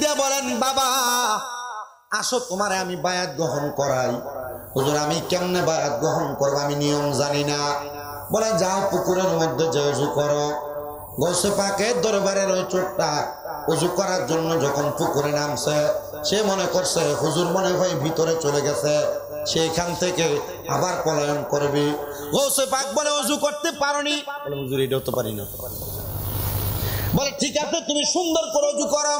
দিয়া বলেন বাবা আসো তোমারে আমি বায়াত গ্রহণ করাই। হুজুর আমি কেমনে বায়াত গ্রহণ করব আমি নিয়ম জানি না। বলে যাও পুকুরের মধ্যে যে ওযু করো। গৌসে পাকের দরবারের ওই চোরটা ওযু করার জন্য যখন পুকুরে নামছে সে মনে করছে হুজুর মনে হয় ভিতরে চলে গেছে, সেইখান থেকে আবার পলায়ন করবে। গৌসে পাক বলে ওযু করতে পারোনি? বলে হুজুর এটাও তো পারি না। বলে ঠিক আছে তুমি সুন্দর করে ওযু করো,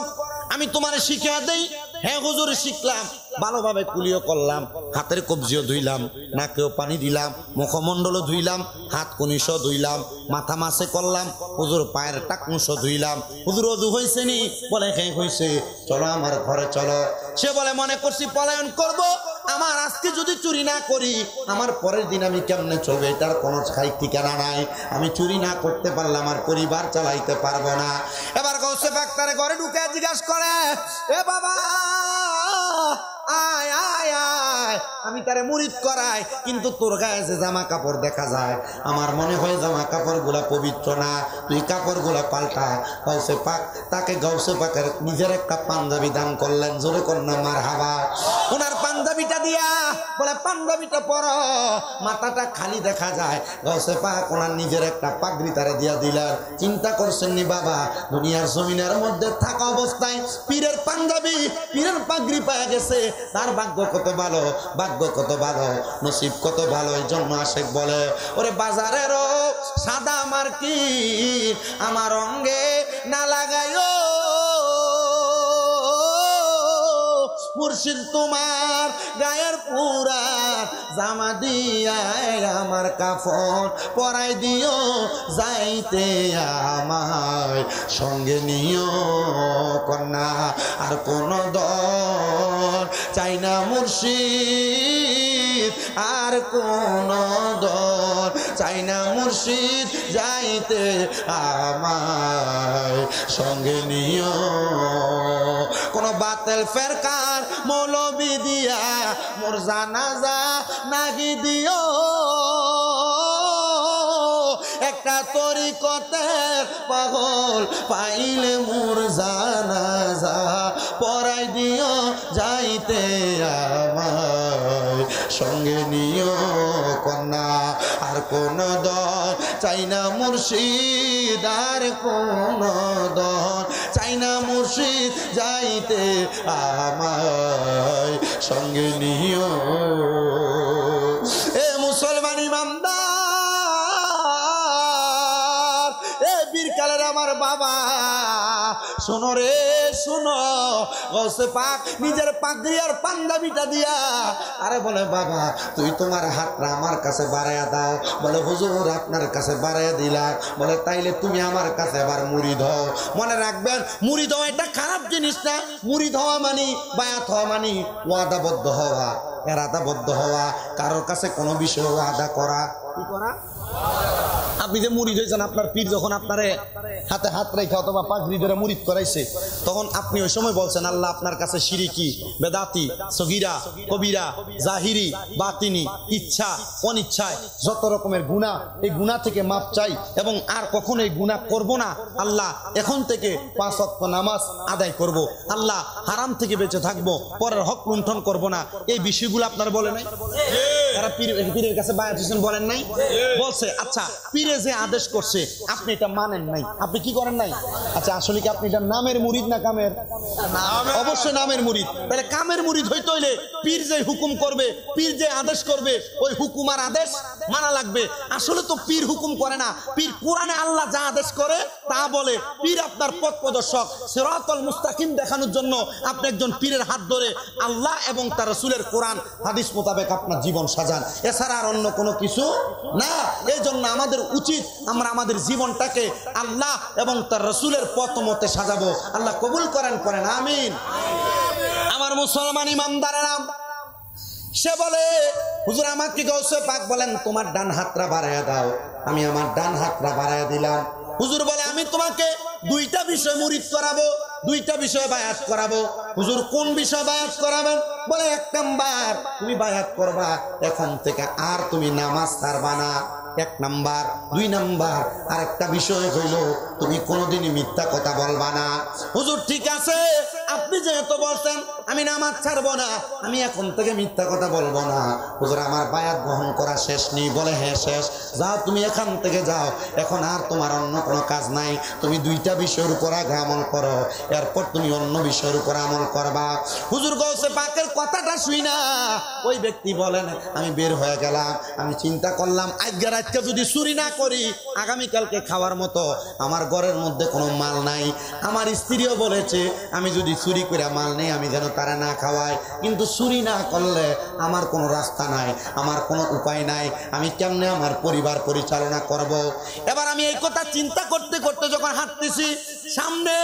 আমি তোমারে শিখিয়ে দেই। হ্যাঁ হুজুর শিখলাম, ভালোভাবে কুলিও করলাম, হাতের কবজিও ধুইলাম, নাকেও পানি দিলাম, মুখমণ্ডলও ধুইলাম, হাত কনিসও ধুইলাম, মাথা মাসে করলাম, হুজুর পায়ের টাকনুসও ধুইলাম। হুজুর ওযু হইছে নি? বলে হ্যাঁ হইছে, চলো আমার ঘরে চলো। সে বলে মনে করছি পলায়ন করব, আমার আজকে যদি চুরি না করি আমার পরের দিন আমি কেমনে চলবে এটার কোনো খাই ঠিকানা নাই। আমি চুরি না করতে পারলে আমার পরিবার চালাইতে পারবো না। এবার গৌসে পাক তার ঘরে ঢুকে জিজ্ঞাসা করে, এ বাবা আয় আয় আয়, আমি তারে মুরিদ করাই, কিন্তু তোর গায়ে যে জামা কাপড় দেখা যায় আমার মনে হয় জামা কাপড় গুলা পবিত্র না, তুই কাপড় গুলা পাল্টা। গৌসে পাক তাকে গৌসে পাকের নিজের একটা পাঞ্জাবি দান করলেন। জোরে কন্যা মারহাবা। ওনার পাঞ্জাবিটা দিয়া বলে পাঞ্জাবিটা পরো, মাথাটা খালি দেখা যায়। গৌসে পাক ওনার নিজের একটা পাগড়ি তারে দিয়া দিলেন। চিন্তা করছেন নি বাবা দুনিয়ার জমিনের মধ্যে থাকা অবস্থায় পীরের পাঞ্জাবি পীরের পাগড়ি পাওয়া গেছে, তার ভাগ্য কত ভালো, ভাগ্য কত ভালো, নসিব কত ভালো। এই জন্য আশেক বলে ওরে বাজারেরও সাদা মার্কি আমার অঙ্গে না লাগাইও, মুর্শিদ তোমার গায়ের পুরা জামা দিয়া আমার কাফন পরাই দিও, যাইতে আমায় সঙ্গে নিও কন্যা, আর কোন দর চাই না মুর্শিদ, আর কোন দর চাই না মুর্শিদ, যাইতে আমায় সঙ্গে নিও। কোন বাতিল ফেরকার মৌলবি দিয়া মোর জানাজা নাগি দিও, একটা তরিকতের পাগল পাইলে মোর জানাজা পরাই দিও, যাইতে আমায় সঙ্গে নিও কন্যা, আর কোন দর চাই না মুর্শিদ, আর কোন দর চাই না মুর্শিদ, যাইতে আমায় সঙ্গে নিও। এ মুসলমান ইমানদার, এ বীরকালের আমার বাবা শোনো রে শোনো। গৌসে পাক নিজের পাগড়ি আর পাঞ্জাবিটা দিয়া আরে বলে বাবা তুই তোমার হাতটা আমার কাছে বাড়াইয়া দাও। বলে হুজুর আপনার কাছে বাড়াইয়া দিলাম। বলে তাইলে তুমি আমার কাছে এবার মুরিদ হও। মনে রাখবেন মুরিদ হওয়া এটা খারাপ জিনিস না। মুরিদ হওয়া মানে বায়াত হওয়া মানে ওয়াদাবদ্ধ হওয়া, এরাদাবদ্ধ হওয়া, কারোর কাছে কোনো বিষয় ওয়াদা করা। কি করা? আপনি যে মুরিদ হয়েছেন, আপনার পীর যখন আপনারে হাতে হাত রেখে অথবা পাগড়ি ধরে মুরিদ করাইছে, তখন আপনি ওই সময় বলছেন আল্লাহ আপনার কাছে শিরিকি, বেদাতি, সগীরা, কবিরা, জাহিরি, বাতিনি, ইচ্ছা অনিচ্ছায় যত রকমের গুনাহ, এই গুনাহ থেকে মাপ চাই এবং আর কখনো এই গুনাহ করব না। আল্লাহ এখন থেকে 5 ওয়াক্ত নামাজ আদায় করব। আল্লাহ হারাম থেকে বেঁচে থাকবো, পরের হক লুণ্ঠন করব না। এই বিষয়গুলো আপনার বলে নাই? তারা পীরের কাছে বায়াত হোসেন বলেন নাই? বলছে। আচ্ছা পীরে যে আদেশ করছে আপনি এটা মানেন নাই, আপনি কি করেন নাই? আচ্ছা আসলে কি আপনি এটা নামের মুরিদ না কামের? অবশ্যই নামের মুরিদ। তাহলে কামের মুরিদ হইতে হইলে পীর যে হুকুম করবে, পীর যে আদেশ করবে, ওই হুকুম আর আদেশ মানা লাগবে। আসলে তো পীর হুকুম করে না, পীর কোরআনে আল্লাহ যা আদেশ করে তা বলে। পীর আপনার পথ প্রদর্শক, সিরাতাল মুস্তাকিম দেখানোর জন্য আপনি একজন পীরের হাত ধরে আল্লাহ এবং তার রাসূলের কোরআন হাদিস মোতাবেক আপনার জীবন সাজান, এছাড়া আর অন্য কোনো কিছু না। এই জন্য আমাদের উচিত আমরা আমাদের জীবনটাকে আল্লাহ এবং তার রাসূলের পথ মতে সাজাবো। আল্লাহ কবুল করেন, করেন আমিন। আমার মুসলমান ইমানদারেরা, সে বলে হুজুর আমাকে গৌসে পাক বলেন তোমার ডান হাতটা বাড়াইয়া দাও। আমি আমার ডান হাতটা বাড়াইয়া দিলাম। হুজুর বলে আমি তোমাকে 2টা বিষয় মুরিদ করাবো, 2টা বিষয় বায়াত করাবো। হুজুর কোন বিষয় বায়াত করাবেন? বলে 1 নাম্বার তুমি বায়াত করবা এখন থেকে আর তুমি নামাজ ছাড়বা না। এক নাম্বার। 2 নাম্বার আরেকটা বিষয় হইল তুমি কোনোদিনই মিথ্যা কথা বলবা না। হুজুর ঠিক আছে, আপনি যেহেতু বলছেন আমি নামাজ ছাড়বো না, আমি এখন থেকে মিথ্যা কথা বলবো না। হুজুর আমার বায়াত গ্রহণ করা শেষ নেই। বলে হ্যাঁ শেষ। যাও তুমি এখান থেকে যাও, এখন আর তোমার অন্য কোনো কাজ নাই। তুমি 2টা বিষয়ের উপর আগে আমল করো, এরপর তুমি অন্য বিষয়ের উপর আমল করবা। হুজুর গৌসে পাকের কথাটা শুই না ওই ব্যক্তি বলেন আমি বের হয়ে গেলাম। আমি চিন্তা করলাম আজকে রাতকে যদি চুরি না করি, আগামীকালকে খাওয়ার মতো আমার ঘরের মধ্যে কোনো মাল নাই। আমার স্ত্রীও বলেছে আমি যদি চুরি করে মাল নেই আমি যেন তারা না খাওয়াই, কিন্তু চুরি না করলে আমার কোনো রাস্তা নাই, আমার কোনো উপায় নাই। আমি কেমনে আমার পরিবার পরিচালনা করব। এবার আমি এই কথা চিন্তা করতে করতে যখন হাঁটতেছি, সামনে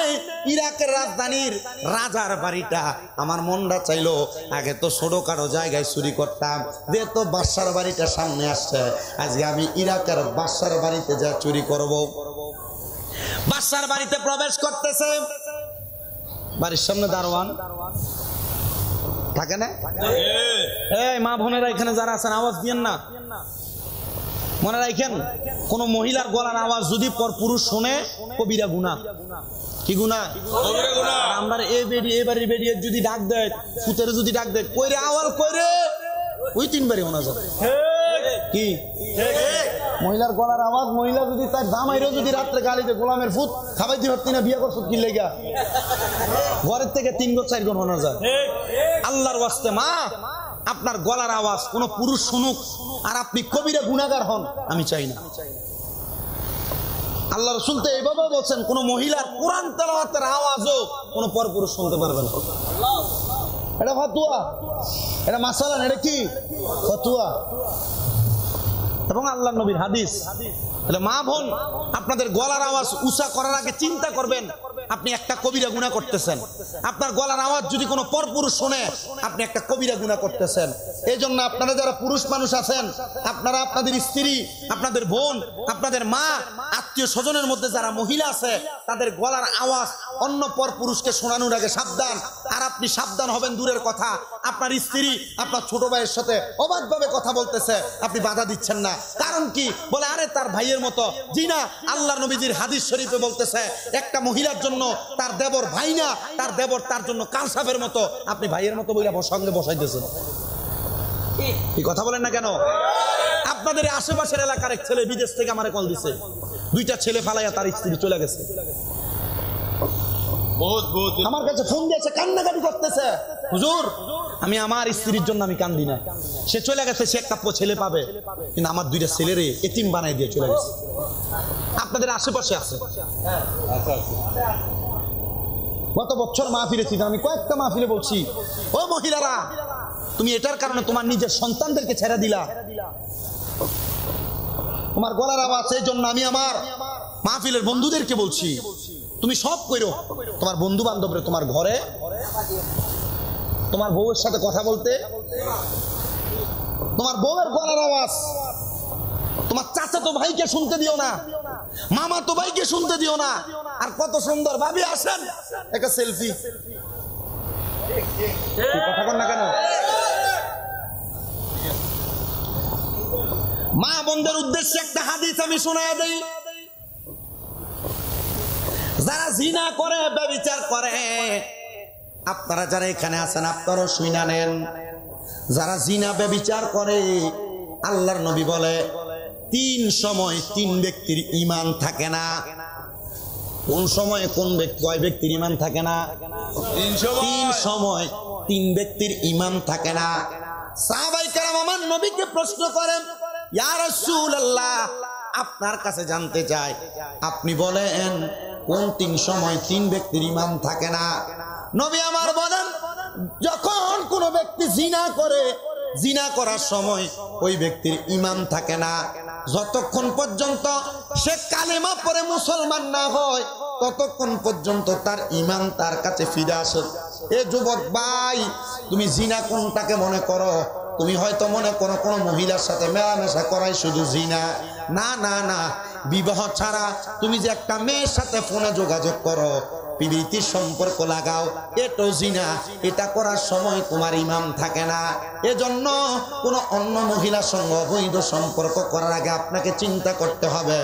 ইরাকের রাজধানীর রাজার বাড়িটা। আমার মনটা চাইলো আগে তো ছোটখাটো জায়গায় চুরি করতাম, যেহেতু বাদশার বাড়িটা সামনে আসছে, আজকে আমি ইরাকের বাদশার বাড়িতে যা চুরি করব। বাদশার বাড়িতে প্রবেশ করতেছে, বাড়ির সামনে দারোয়ান থাকে না? এই মা বোনেরা এখানে যারা আছেন আওয়াজ দিয়েন না, মনে রাখেন কোন মহিলার গলার আওয়াজ যদি পর পুরুষ শোনে কবিরা গুনাহ। কি গুনাহ? আমরা এই বাড়ির বেরিয়ে যদি ডাক দেয়, ফুতের যদি ডাক দেয়, কইরে আওয়াজ কইরে, ওই 3 বারই শোনা যায়। কি মহিলার গলার আওয়াজ, মহিলা যদি তার জামাইরও যদি রাত্রে গালিতে গোলামের ফুট খাবাই দিয়ে হচ্ছে না, বিয়ে করছো কি লেগা, ঘরের থেকে 3 গুণ 4 গুণ শোনা যায়। আল্লাহর ওয়াস্তে মা, আপনার গলার আওয়াজ কোন পুরুষ শুনুক আর আপনি কবিরা গুনাহগার হন, আমি চাই না। আল্লাহ রাসূল তো এইভাবে বলছেন কোন মহিলার কোরআন তেলাওয়াতের আওয়াজও কোন পরপুরুষ শুনতে পারবে না। এটা ফতোয়া, এটা মাসালা, এটা কি ফতোয়া এবং আল্লাহর নবীর হাদিস। তাহলে মা বোন, আপনাদের গলার আওয়াজ উঁচা করার আগে চিন্তা করবেন আপনি একটা কবিরা গুনাহ করতেছেন। আপনার গলার আওয়াজ যদি কোনো পরপুরুষ শোনে, আপনি একটা কবিরা গুনাহ করতেছেন। এই জন্য আপনারা যারা পুরুষ মানুষ আছেন, আপনারা আপনাদের স্ত্রী, আপনাদের বোন, আপনাদের মা, আত্মীয় স্বজনের মধ্যে যারা মহিলা আছে, তাদের গলার আওয়াজ অন্য পরপুরুষকে শোনানোর আগে সাবধান। আর আপনি সাবধান হবেন দূরের কথা, আপনার স্ত্রী আপনার ছোট ভাইয়ের সাথে অবাধভাবে কথা বলতেছে, আপনি বাধা দিচ্ছেন না। কারণ কি? বলে আরে তার ভাইয়ের মতো। জি না, আল্লাহর নবীজির হাদিস শরীফে বলতেছে একটা মহিলার জন্য তার দেবর ভাই না, তার দেবর তার জন্য কালসাপের মতো। আপনি ভাইয়ের মতো বইলা সঙ্গে বসাইতেছেন, এই কথা বলেন না কেন? আপনাদের আশেপাশের এলাকার এক ছেলে বিদেশ থেকে আমারে কল দিছে, 2টা ছেলে ফালাইয়া তার স্ত্রী চলে গেছে। আমার কাছে ফোন দিয়েছে, কান্নাকাটি করতেছে, হুজুর আমি আমার স্ত্রীর জন্য আমি কান্দি না, সে চলে গেছে, সে একটা ছেলে পাবে, কিন্তু আমার 2টা ছেলেরে এতিম বানাই দিয়ে চলে গেছে। আপনাদের আশেপাশে আছে। গত বছর মাহফিলে ছিলাম, আমি কয়েকটা মাহফিলে বলছি, ও মহিলারা তুমি এটার কারণে তোমার নিজের সন্তানদেরকে ছেড়ে দিলা, তোমার গলার আওয়াজ। এই জন্য আমি আমার মাহফিলের বন্ধুদেরকে বলছি, তুমি সব করো, তোমার বন্ধু বান্ধবরে তোমার ঘরে তোমার বউয়ের সাথে কথা বলতে, তোমার বউয়ের গলার আওয়াজ তোমার চাচাতো ভাইকে শুনতে দিও না, মামাতো ভাইকে শুনতে দিও না। আর কত সুন্দর ভাবি আসেন, একটা সেলফি, কথা বল না কেন? মা বোনদের উদ্দেশ্যে একটা হাদিস আমি শোনায় দেই। যারা জিনা করে, ব্যভিচার করে, আপনারা যারা এখানে আছেন আপনারাও শুইনা নেন। যারা জিনা ব্যভিচার করে, আল্লাহর নবী বলে 3 সময় 3 ব্যক্তির ঈমান থাকে না। কোন সময় কোন ব্যক্তি, কয় ব্যক্তির ঈমান থাকে না? 3 সময় 3 ব্যক্তির ঈমান থাকে না। সাহাবায়ে কেরাম আমার নবীকে প্রশ্ন করেন, ইয়া রাসূলুল্লাহ আপনার কাছে জানতে চাই, আপনি বলেন কোন 3 সময় 3 ব্যক্তির ঈমান থাকে না? নবী আমার বলেন, যখন কোন ব্যক্তি জিনা করে, জিনা করার সময় ওই ব্যক্তির ঈমান থাকে না। যতক্ষণ পর্যন্ত সে কালেমা পড়ে মুসলমান না হয়, ততক্ষণ পর্যন্ত তার ঈমান তার কাছে ফিরে আসে। এ যুবক ভাই, তুমি জিনা কোনটাকে মনে করো? তুমি হয়তো মনে করো কোন মহিলার সাথে মেলামেশা করাই শুধু জিনা। না না না, বিবাহ ছাড়া তুমি যে একটা মেয়ের সাথে ফোনে যোগাযোগ করো, প্রীতির সম্পর্ক লাগাও, এটাও জিনা। এটা করার সময় তোমার ইমান থাকে না। এজন্য কোনো অন্য মহিলার সঙ্গে অবৈধ সম্পর্ক করার আগে আপনাকে চিন্তা করতে হবে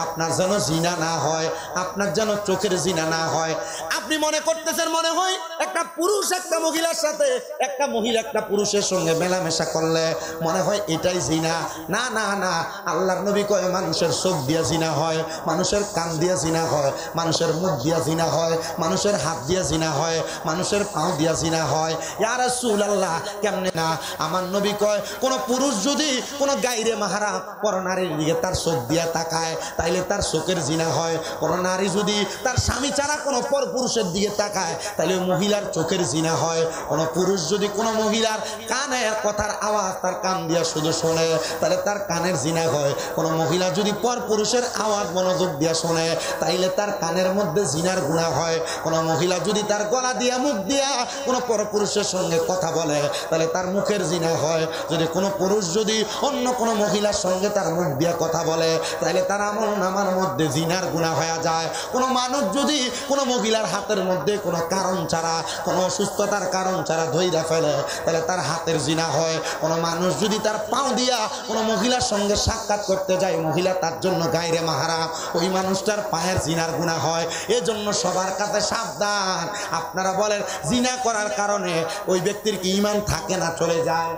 আপনার যেন জিনা না হয়, আপনার যেন চোখের জিনা না হয়। আপনি মনে করতেছেন মনে হয় একটা পুরুষ একটা মহিলার সাথে, একটা মহিলা একটা পুরুষের সঙ্গে মেলামেশা করলে মনে হয় এটাই জিনা। না না না, আল্লাহর নবী কয় মানুষের চোখ দিয়া জিনা হয়, মানুষের কান দিয়া জিনা হয়, মানুষের মুখ দিয়া জিনা হয়, মানুষের হাত দিয়া জিনা হয়, মানুষের পাও দিয়া জিনা হয়। ইয়া রাসূলুল্লাহ কেমনে না? আমার নবী কয় কোন পুরুষ যদি কোন গায়রে মাহরাম পর নারীর দিকে তার চোখ দিয়া তাকায় তাইলে তার চোখের জিনা হয়। কোন নারী যদি তার স্বামী ছাড়া কোন পর পুরুষের দিকে তাকায় তাইলে মহিলার চোখের জিনা হয়। কোন পুরুষ যদি কোন মহিলার কানের কথার আওয়াজ তার কান দিয়া শুধু শোনে তাহলে তার কানের জিনা হয়। কোন মহিলা যদি পর পুরুষের আওয়াজ মনোযোগ দিয়া শোনে তাইলে তার কানের মধ্যে জিনার গুনাহ হয়। কোন মহিলা যদি তার গলা দিয়া মুখ দিয়া কোন পর পুরুষের সঙ্গে কথা বলে তাহলে তার মুখের জিনা হয়। যদি কোনো পুরুষ যদি অন্য কোনো মহিলার সঙ্গে তার মুখ দিয়া কথা বলে তাহলে তার আমলনামার মধ্যে জিনার গুনাহ হয়ে যায়। কোনো মানুষ যদি কোনো মহিলার হাতের মধ্যে কোনো কারণ ছাড়া, কোনো অসুস্থতার কারণ ছাড়া ধইরা ফেলে তাহলে তার হাতের জিনা হয়। কোনো মানুষ যদি তার পাও দিয়া কোনো মহিলার সঙ্গে সাক্ষাৎ করতে যায়, মহিলা তার জন্য গায়রে মাহরাম, ওই মানুষটার পায়ের জিনার গুনাহ হয়। এজন্য সবার কাছে সাবধান। আপনারা বলেন জিনা করার কারণে ওই ব্যক্তির কি ঈমান থাকে না চলে যায়?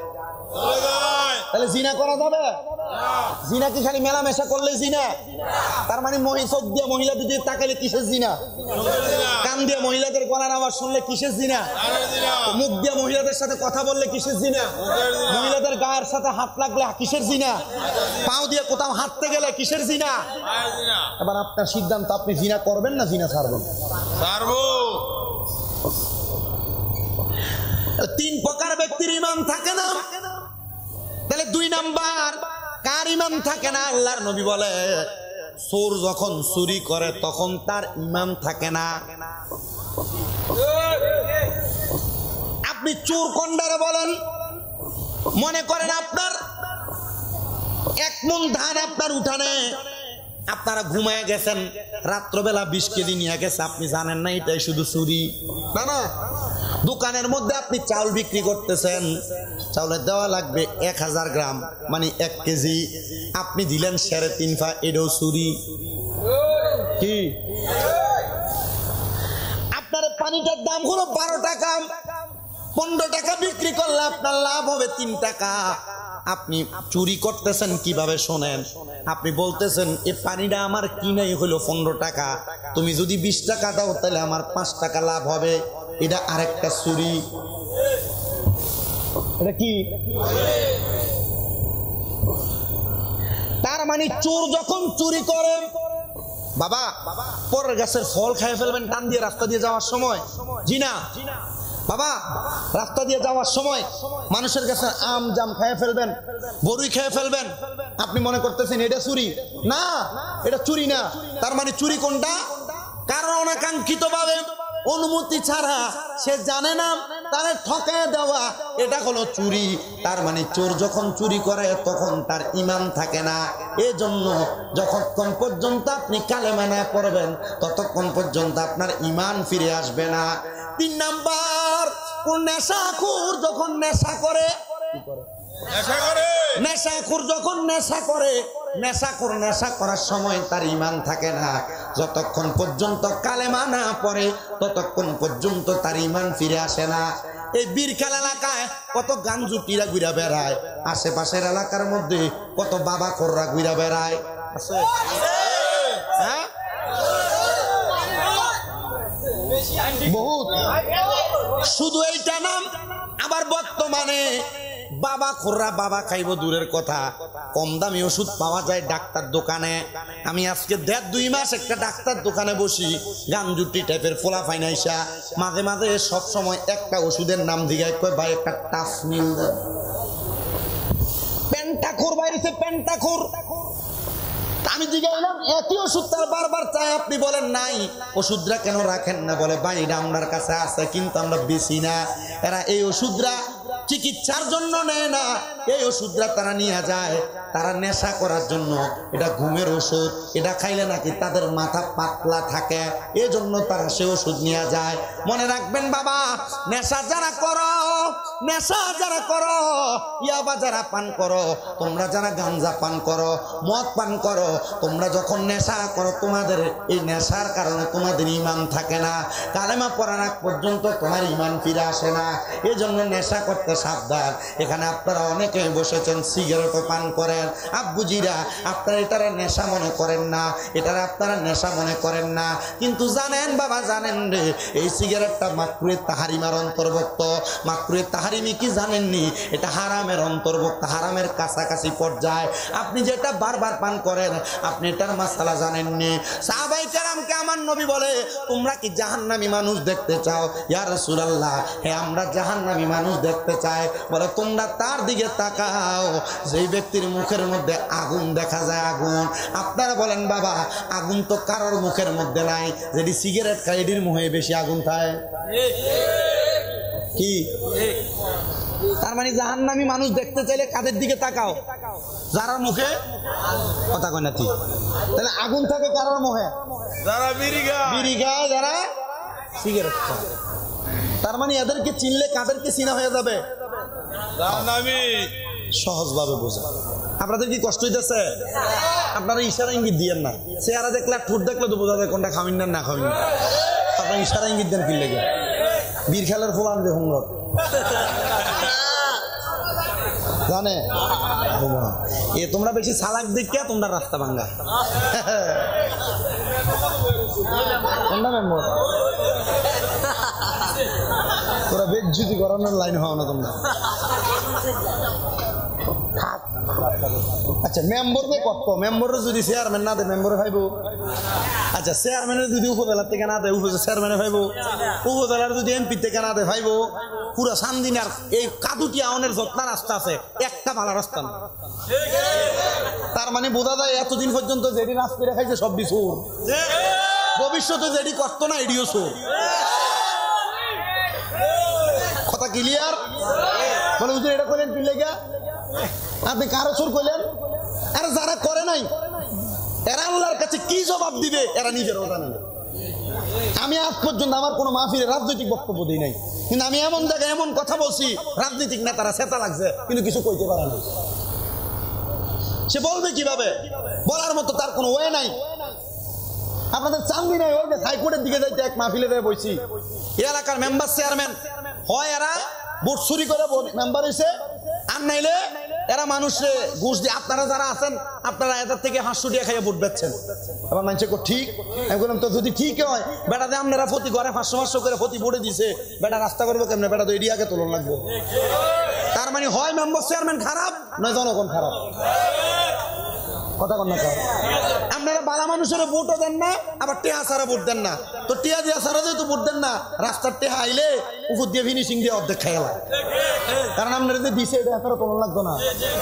তাহলে জিনা করা যাবে? জিনা কি খালি মেলামেশা করলে জিনা? তার মানে চোখ দিয়ে মহিলা দিকে তাকালে কিসের জিনা? কান দিয়ে মহিলাদের গলার আওয়াজ শুনলে কিসের জিনা? মুখ দিয়ে মহিলাদের সাথে কথা বললে কিসের জিনা? মহিলাদের গায়ের সাথে হাত লাগলে কিসের জিনা? পাও দিয়ে কোথাও হাঁটতে গেলে কিসের জিনা? এবার আপনার সিদ্ধান্ত, আপনি জিনা করবেন না জিনা ছাড়বেন? তিন প্রকার ব্যক্তির ঈমান থাকে না। তাহলে দুই নাম্বার কার ঈমান থাকে না? আল্লাহর নবী বলে চোর যখন চুরি করে তখন তার ঈমান থাকে না। আপনি চোর কোনটারে বলেন? মনে করেন আপনার 1 মণ ধান আপনার উঠানে, আপনারা ঘুমায় গেছেন, রাত্রবেলা 20 কেজি নিয়ে গেছে, আপনি জানেন না এটাই শুধু চুরি। না না, দোকানের মধ্যে আপনি চাউল বিক্রি করতেছেন, চাউলের দেওয়া লাগবে 1000 গ্রাম মানে 1 কেজি, আপনি দিলেন 3.5 পা, এটাও চুরি। কি আপনার পানিটার দাম হলো 12 টাকা, 15 টাকা বিক্রি করলে আপনার লাভ হবে 3 টাকা। আপনি চুরি করতেছেন কিভাবে শোনেন? আপনি বলতেছেন এই পানিটা আমার কিনাই হলো 15 টাকা, তুমি যদি 20 টাকা দাও তাহলে আমার 5 টাকা লাভ হবে। এটা আরেকটা চুরি। এটা কি? তার মানে চোর যখন চুরি করে, বাবা পরের গাছের ফল খেয়ে ফেলবেন টান দিয়ে রাস্তা দিয়ে যাওয়ার সময়, জি না বাবা? রাস্তা দিয়ে যাওয়ার সময় মানুষের কাছে আম জাম খেয়ে ফেলবেন, বড়ই খেয়ে ফেলবেন, আপনি মনে করতেছেন এটা চুরি? না, এটা চুরি না। তার মানে চুরি কোনটা? কারণ অনাকাঙ্ক্ষিত ভাবে অনুমতি ছাড়া, সে জানে না, তারে ঠকায় দেওয়া, এটা হলো চুরি। তার মানে চোর যখন চুরি করে তখন তার ঈমান থাকে না। এজন্য যতক্ষণ পর্যন্ত আপনি কালেমা না পড়বেন ততক্ষণ পর্যন্ত আপনার ঈমান ফিরে আসবে না। 3 নাম্বার, কোন নেশাখোর যখন নেশা করে, নেশাখোর যখন নেশা করে, নেশাখোর নেশা করার সময় তার ঈমান থাকে না। যতক্ষণ পর্যন্ত কালেমা না পড়ে ততক্ষণ পর্যন্ত তার ঈমান ফিরে আসে না। এই বীরখাল এলাকায় কত গাঞ্জুটিরা ঘুরা বেড়ায়, আশেপাশের এলাকার মধ্যে কত বাবা খোররা ঘুরা বেড়ায়, আছে? হ্যাঁ, বহুত। শুধু এইটা নাম, আবার বর্তমানে বাবা খোররা বাবা খাইব দূরের কথা, কম দামি ওষুধ পাওয়া যায় ডাক্তার দোকানে। আমি আজকে 1.5-2 মাস একটা ডাক্তার দোকানে বসি, গাঞ্জুটি টাইপের ফোলা ফাইনাইসা মাঝে মাঝে সব সময় একটা ওষুধের নাম জিগায়, কয় ভাই একটা টাফনিল দেন। পেন্টাখোর বাইরেছে, পেন্টাখোর। আমি জিগাইলাম একই ওষুধ তার বারবার চাই, আপনি বলেন নাই, ওষুধরা কেন রাখেন না? বলে ভাই এটা আমার কাছে আছে কিন্তু আমরা বেশি না। এরা এই ওষুধরা চিকিৎসার জন্য নেয় না, এই ওষুধরা তারা নিয়ে যায় তারা নেশা করার জন্য এটা ঘুমের ওষুধ, এটা খাইলে নাকি তাদের মাথা পাতলা থাকে, এজন্য তারা সে ওষুধ নিয়ে যায়। মনে রাখবেন বাবা, নেশা যারা করো, নেশা যারা করো, ইয়াবা যারা পান করো, তোমরা যারা গাঞ্জা পান করো, মদ পান করো, তোমরা যখন নেশা করো তোমাদের এই নেশার কারণে তোমাদের ঈমান থাকে না, কালেমা পড়ার আগ পর্যন্ত তোমার ঈমান ফিরে আসে না। এই জন্য নেশা করতে সাবধান। এখানে আপনারা অনেকে বসেছেন সিগারেটও পান করেন, আব্বুজিরা আপনারা এটারা নেশা মনে করেন না, এটারা আপনারা নেশা মনে করেন না, কিন্তু জানেন বাবা, জানেন রে, এই সিগারেটটা মাকরুহে তাহারিমার অন্তর্ভুক্ত। মাকরুহে তাহারিমি কি জানেননি? এটা হারামের অন্তর্ভুক্ত, হারামের কাছাকাছি পর্যায়ে। আপনি যেটা বারবার পান করেন, আপনি এটার মাসালা জানেননি। সাহাবায়ে কেরামকে আমার নবী বলে, তোমরা কি জাহান্নামী মানুষ দেখতে চাও? ইয়া রাসূলুল্লাহ, হ্যাঁ আমরা জাহান্নামী মানুষ দেখতে চাই। বলে তোমরা তার দিকে তাকাও যেই ব্যক্তির মুখের মধ্যে আগুন দেখা যায়, আগুন। আপনারা বলেন বাবা, আগুন তো কারোর মুখের মধ্যে নাই, যেটি সিগারেট খায় এটির মুখে বেশি আগুন খায় কি? তার মানে জাহান্নামী মানুষ দেখতে চাইলে কাদের দিকে তাকাও? যারা মুখে কথা কয় না ঠিক, তাহলে আগুন থাকে কারোর মুখে? যারা বিড়ি খায়, যারা সিগারেট খায়। তার মানে এদেরকে চিনলে কাদেরকে চিনা হয়ে যাবে? সহজভাবে বোঝা। আপনাদের কি কষ্ট হইতেছে? আপনারা ইশারা ইঙ্গিত দিয়েন না, চেহারা দেখলে ঠোঁট দেখলে তো বোঝা যায় কোনটা খাবেন না, না খাবেন না। আপনারা ইশারা ইঙ্গিত দেন কি লেগে? বীর খেলার ফোলান দেখুন জানে এ, তোমরা বেশি চালাক দেখে তোমরা রাস্তা ভাঙ্গা। কোনটা মেম্বর? তোরা বেজ্জুতি করানোর লাইন হও না তোমরা। আচ্ছা, মেম্বর কত? মেম্বর যদি চেয়ারম্যান না দেয় মেম্বরে ভাইব। আচ্ছা, চেয়ারম্যানের যদি উপজেলার থেকে না দেয় চেয়ারম্যানে ভাইব, উপজেলার যদি এমপি থেকে না দেয় ভাইব। পুরা সান্দিনার এই কাদুটিয়া অনের যত্ন রাস্তা আছে, একটা ভালো রাস্তা না। তার মানে বোঝা যায় এতদিন পর্যন্ত যেটি নাচ করে খাইছে সব বিছুর, ভবিষ্যতে যেটি করতো না এটিও সুর। কথা ক্লিয়ার? বলে হুজুর এটা করলেন কি লেগে? আপনি কারো সুর করলেন? আরে যারা করে নাই এরা আল্লাহর কাছে কি জবাব দিবে এরা নিজেরাও জানে না। আমি আজ পর্যন্ত আমার কোনো মাহফিলে রাজনৈতিক বক্তব্য দিই নাই, কিন্তু আমি এমন জায়গায় এমন কথা বলছি রাজনৈতিক নেতারা সেটা লাগছে কিন্তু কিছু কইতে পারে না। সে বলবে কিভাবে? বলার মতো তার কোনো ওয়ে নাই। আপনাদের চান্দি নাই ওই যে হাইকোর্টের দিকে যাইতে এক মাহফিলে বইছি, এই এলাকার মেম্বার চেয়ারম্যান হয় এরা ভোট চুরি করে মেম্বার হয়েছে, আর নাইলে এরা মানুষে ঘুষ দিয়ে। আপনারা যারা আছেন আপনারা এদের থেকে 500 টাকা খাইয়ে ভোট বেচছেন। এবার মানুষে ঠিক, আমি বললাম তো যদি ঠিক হয় বেটা দিয়ে আপনারা প্রতি ঘরে 500 করে প্রতি ভোটে দিছে, বেটা রাস্তা করবো কেমনে? বেটা তো এরিয়াকে তোলন লাগবে। তার মানে হয় মেম্বার চেয়ারম্যান খারাপ, নয় জনগণ খারাপ। কথা কন না, আপনারা বালা মানুষের ভোটও দেন না, আবার টেহা ছাড়া ভোট দেন না। তো টেহা দিয়া ছাড়া যেহেতু ভোট দেন না, রাস্তার টেহা আইলে উপর দিয়ে ফিনিশিং দিয়ে অর্ধেক খাইলা, কারণ আপনারা যে দিছে এটা এত তোলা লাগতো না।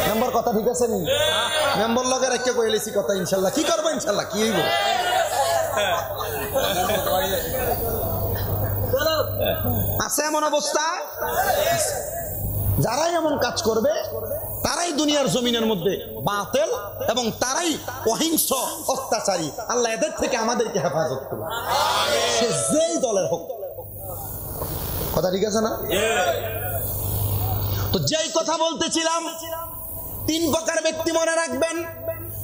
মেম্বার কথা ঠিক আছে নি? মেম্বার লগে রেখে কইলেছি কথা, ইনশাল্লাহ কি করবো, ইনশাল্লাহ কি হইব। আছে এমন অবস্থা, যারাই এমন কাজ করবে তারাই দুনিয়ার জমিনের মধ্যে বাতিল এবং তারাই অহিংস অত্যাচারী। আল্লাহ এদের থেকে আমাদেরকে হেফাজত করবে, সে যেই দলের হোক। কথা ঠিক আছে না? তো যেই কথা বলতেছিলাম, 3 প্রকার ব্যক্তি মনে রাখবেন: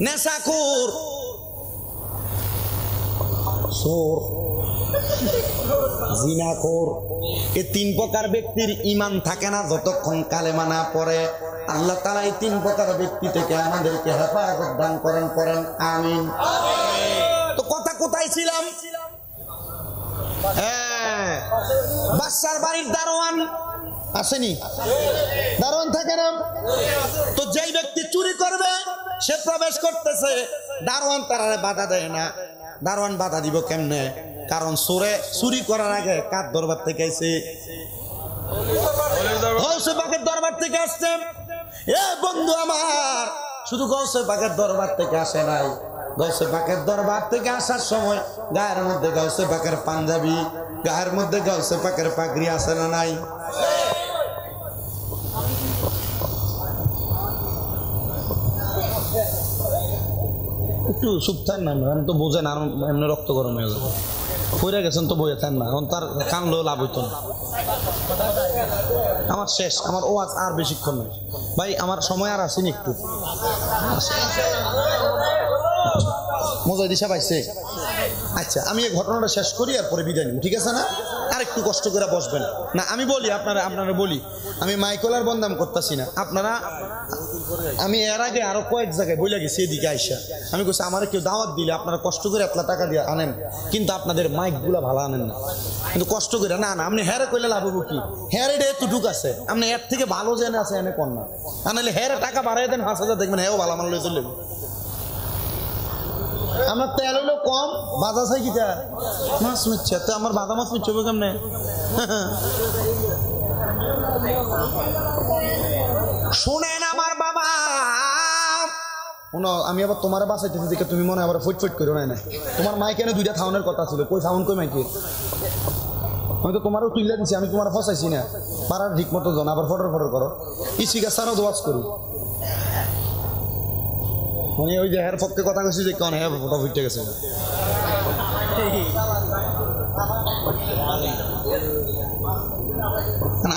নেশাখোর, চোর, জিনাখোর। এই 3 প্রকার ব্যক্তির ঈমান থাকে না যতক্ষণ কালেমা না পড়ে। আল্লাহ তাআলা এই 3 প্রকার ব্যক্তি থেকে আমাদেরকে হেফাজত দান করেন, পড়েন আমিন। তো কথা কোথায় ছিলাম? হ্যাঁ, বাদশার বাড়ির দারোয়ান আসেনি? দারোয়ান থাকে না? তো যেই ব্যক্তি চুরি করবে সে প্রবেশ করতেছে, দারোয়ান তার বাধা দেয় না। দারোয়ান বাধা দিব কেমনে? কারণ চোরে চুরি করার আগে কার দরবার থেকে আইছে? গৌসে পাকের দরবার থেকে আসছে। এ বন্ধু আমার, শুধু গৌসে পাকের দরবার থেকে আসে নাই, গৌসে পাকের দরবার থেকে আসার সময় গায়ের মধ্যে গৌসে পাকের পাঞ্জাবি, গায়ের মধ্যে গৌসে পাকের পাগড়ি আছে না নাই? একটু চুপ থান না, আমি তো বোঝেন আর এমনি রক্ত গরম হয়ে যাবে। পড়ে গেছেন তো বইয়ে থান না, এখন তার কানলেও লাভ হইতো না। আমার শেষ, আমার ওয়াজ আর বেশিক্ষণ নেই ভাই, আমার সময় আর আসেনি একটু। মজা দিশা পাইছে? আচ্ছা আমি এই ঘটনাটা শেষ করি আর পরে বিদায় নিব, ঠিক আছে না? আর একটু কষ্ট করে বসবেন না। আমি বলি আপনারা বলি, আমি মাইকলার বন্দাম করতেছি না আপনারা। আমি এর আগে আরো কয়েক জায়গায় বলে গেছি এদিকে আইসা, আমি কইছি আমার কেউ দাওয়াত দিলে আপনারা কষ্ট করে এতলা টাকা দিয়ে আনেন, কিন্তু আপনাদের মাইক গুলা ভালো আনেন না, কিন্তু কষ্ট করে না না আপনি হেরে কইলে লাভ হবো কি? হের এটা একটু ঢুক আছে, আপনি এর থেকে ভালো জেনে আছে এনে কর না, আনালে হেরে টাকা বাড়াই দেন 5,000, দেখবেন হেও ভালো আমার লয়ে চলে। আমার তেল হইলো কম, বাজা চাই কিটা মাছ মিচ্ছে, তো আমার বাজা মাছ মিচ্ছে কেমনে? শুনেন আমার বাবা, আমি আবার তোমার বাঁচাইতেছি দেখে তুমি মনে আবার ফুট করো না। তোমার মাইকে এনে 2টা থাউনের কথা ছিল, কই থাউন কই মাইকে? আমি তো তোমারও তুইলা দিচ্ছি, আমি তোমার ফসাইছি না। পাড়ার ঠিক মতো জন আবার ফটর করো, ইসি গাছারও দোয়াজ করি, মানে ওই যে হের পক্ষে কথা কইছি যে কেন হ্যাঁ ফটো ফুটে গেছে।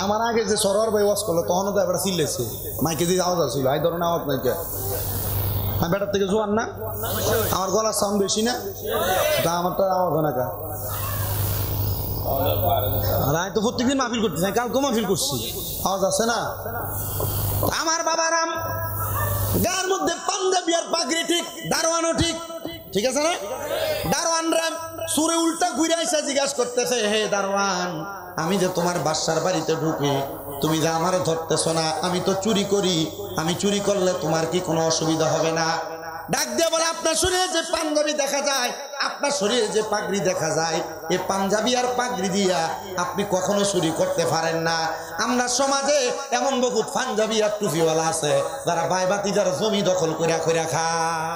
আমার আগে যে সরোয়ার ভাই ওয়াজ করলো তখনও তো এবার চিল্লেছে, মাইকে যে আওয়াজ আসছিল, এই ধরনের আওয়াজ নাইকে। আমি বেটার থেকে জোয়ান না, আমার গলার সাউন্ড বেশি না, তা আমারটা আওয়াজ হয় না কা। আর আমি তো প্রত্যেকদিন মাহফিল করতেছি, কালকেও মাহফিল করছি, আওয়াজ আছে না? আমার বাবারাম গার মধ্যে পাঞ্জাবি আর পাগড়ি ঠিক, দারোয়ানও ঠিক, ঠিক আছে না? দারোয়ান রাম সুরে উল্টা ঘুরে আইসা জিজ্ঞাসা করতেছে, হে দারোয়ান, আমি যে তোমার বাসার বাড়িতে ঢুকি, তুমি যে আমার ধরতেছো না, আমি তো চুরি করি, আমি চুরি করলে তোমার কি কোনো অসুবিধা হবে না? ডাক দিয়ে বলে, আপনার শরীরে যে পাঞ্জাবি দেখা যায়, আপনার শরীরে যে পাগড়ি দেখা যায়, এই পাঞ্জাবি আর পাগড়ি দিয়া আপনি কখনো চুরি করতে পারেন না। আমরা সমাজে এমন বহুত পাঞ্জাবি আর টুপিওয়ালা আছে যারা বাইবাতি যারা জমি দখল করে খায়।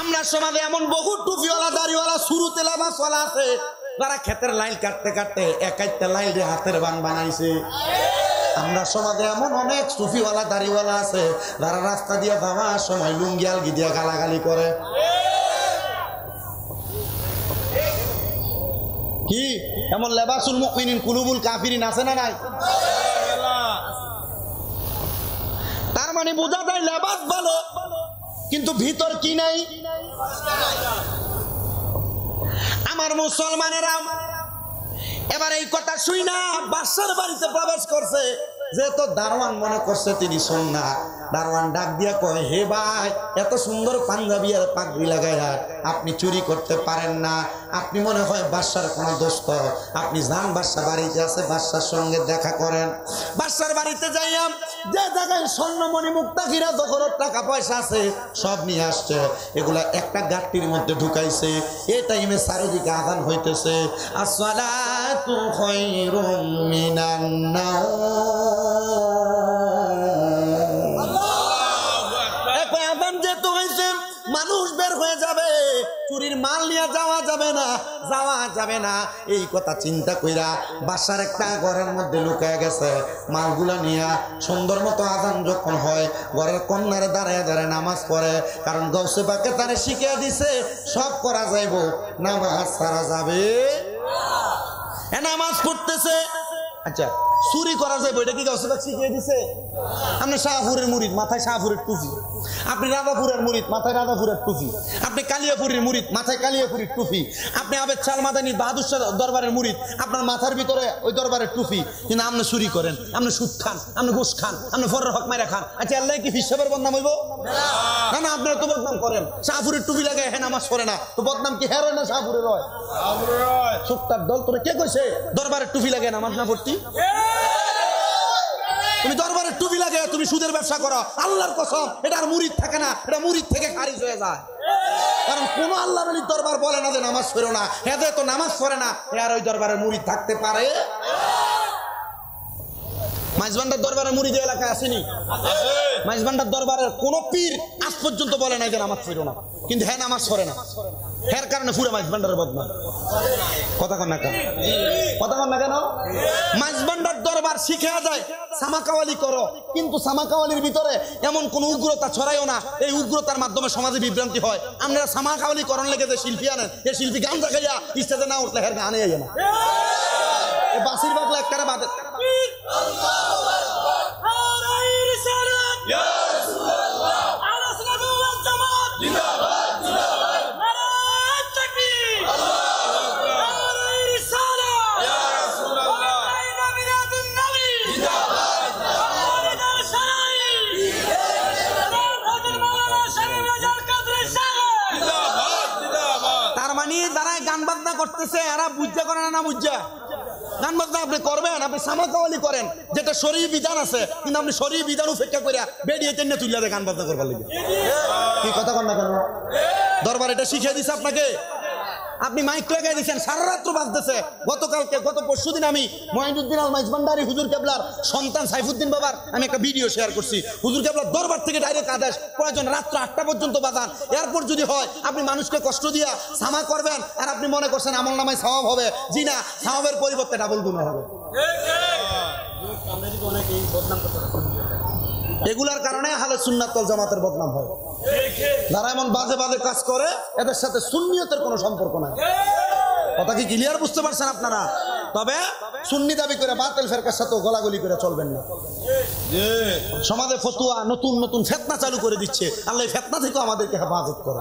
আমরা সমাজে এমন বহুত টুপিওয়ালা দাড়িওয়ালা শুরুতে লামাসওয়ালা আছে যারা ক্ষেতের লাইন কাটতে কাটতে একাইতে লাইনে হাতের বান বানাইছে। আমরা সমাজে এমন অনেক সুফিওয়ালা দাড়িওয়ালা আছে যারা রাস্তা দিয়ে যাওয়ার সময় লুঙ্গি আলগি দিয়ে গালাগালি করে। কি এমন লেবাসুল মুমিনিন কুলুবুল কাফিরিন আছে না নাই? তার মানে বোঝা যায় লেবাস ভালো কিন্তু ভিতর কি নাই। আমার মুসলমানেরা এবার এই কথা শুই না বাদশার বাড়িতে প্রবেশ করছে, যেহেতু দারোয়ান মনে করছে তিনি সুন্নাহ। দারোয়ান ডাক দিয়া কয়, হে ভাই, এত সুন্দর পাঞ্জাবি আর পাগড়ি লাগাইয়া আপনি চুরি করতে পারেন না, আপনি মনে হয় বাদশার কোন দোস্ত, আপনি যান বাদশা বাড়িতে আছে, বাদশার সঙ্গে দেখা করেন। বাদশার বাড়িতে যাইয়াম যে জায়গায় স্বর্ণমণি মুক্তা হীরা জহরত টাকা পয়সা আছে সব নিয়ে আসছে, এগুলা একটা গাট্টির মধ্যে ঢুকাইছে। এই টাইমে চারিদিকে আযান হইতেছে, আসসালাতু খায়রুম মিনান নাওম। মানুষ বের হয়ে যাবে, চুরির মাল নিয়ে যাওয়া যাবে না। এই কথা চিন্তা কইরা বাসার একটা ঘরের মধ্যে লুকায় গেছে, মালগুলা নিয়ে সুন্দর মতো আযান যখন হয় ঘরের কন্যারে দাঁড়ায় দাঁড়ায় নামাজ পড়ে, কারণ গৌসে পাকে তারে শিখিয়ে দিছে সব করা যাইব, নামাজ ছাড়া যাবে। নামাজ পড়তেছে, আচ্ছা চুরি করা যায় বইটা কি গৌসে পাক শিখিয়ে দিছে? আপনি শাহপুরের মুরিদ, মাথায় শাহপুরের টুপি। আপনি রাজাপুরের মুরিদ, মাথায় রাজাপুরের টুপি। আপনি কালিয়াপুরের মুরিদ, মাথায় কালিয়াপুরের টুপি। আপনি আবেদ শাহ মাদানী বাহাদুর শাহ দরবারের মুরিদ, আপনার মাথার ভিতরে ওই দরবারের টুপি, কিন্তু আপনি চুরি করেন, আপনি সুদ খান, আপনি ঘুষ খান, আপনি ফরের হক মাইরা খান। আচ্ছা আল্লাহ কি হিসাবের বদনাম হইব? না না, আপনারা তো বদনাম করেন। শাহপুরের টুপি লাগে হ্যাঁ নামাজ পড়ে না, তো বদনাম কি হ্যাঁ না শাহপুরের হয়? সুক্তার দল তোরে কে কইছে দরবারের টুপি লাগে নামাজ না পড়তি? তুমি দরবারের টুপি লাগে তুমি সুদের ব্যবসা করো, আল্লাহর কসম এটা আর মুরিদ থাকে না, এটা মুরিদ থেকে খারিজ হয়ে যায়। কারণ কোন আল্লাহর ওলির দরবার বলে না যে নামাজ পড়ো না, এদের তো নামাজ পড়ে না, আর ওই দরবারের মুরিদ থাকতে পারে? মাইজবান্ডার দরবারের মুরিদ এলাকায় আসেনি? মাইজবান্ডার দরবারের কোন পীর আজ পর্যন্ত বলে নাই যে নামাজ পড়ো না, কিন্তু হ্যাঁ নামাজ পড়ে না। এর কারণে পুরো মাইজ ভান্ডারের বদনাম। কথা কন না কেন? কথা কন না কেন? মাইজ ভান্ডার দরবার শিখে যায় সামাকাওয়ালি করো, কিন্তু সামাকাওয়ালির ভিতরে এমন কোন উগ্রতা ছড়াইও না এই উগ্রতার মাধ্যমে সমাজে বিভ্রান্তি হয়। আপনারা সামাকাওয়ালি করণ লেগে যে শিল্পী আনেন, এই শিল্পী গান দেখাইয়া স্টেজে না উঠলে হের গানে আইয়া না, বাসির বাগলা একটা বাদে। করতেছে এরা বুঝা করে না বুঝা গান বাজনা আপনি করবেন, আপনি সামাকাওয়ালি করেন যেটা শরীর বিধান আছে, কিন্তু আপনি শরীর বিধান উপেক্ষা করে বেরিয়ে টেনে তুলে গান বাজনা করবার লাগে। কি কথা কন না কেন? দরবার এটা শিখিয়ে দিছে আপনাকে, আপনি মাইক লাগাই দিচ্ছেন, সারা রাত্র বাজতেছে। গত পরশুদিন আমি মঈনুদ্দিন আল মাইজ ভান্ডারী হুজুর কেবলার সন্তান সাইফুদ্দিন বাবার আমি একটা ভিডিও শেয়ার করছি। হুজুর কেবলার দরবার থেকে ডাইরেক্ট আদেশ, প্রয়োজন রাত্র 8টা পর্যন্ত বাজান, এরপর যদি হয় আপনি মানুষকে কষ্ট দিয়া সামা করবেন আর আপনি মনে করছেন আমল নামায় সওয়াব হবে। জি না, সওয়াবের পরিবর্তে ডাবল গুনাহ হবে। এগুলার কারণে আহলে সুন্নাত ওয়াল জামাতের বদনাম হয়। যারা এমন বাজে বাজে কাজ করে এদের সাথে সুন্নিয়তের কোনো সম্পর্ক নাই। কথা কি ক্লিয়ার বুঝতে পারছেন আপনারা? তবে সুন্নি দাবি করে বাতিল ফেরকার সাথে গলাগলি করে চলবেন না। সমাজে ফতুয়া নতুন নতুন ফিতনা চালু করে দিচ্ছে, আল্লাহ ফিতনা থেকে আমাদেরকে হেফাজত করে।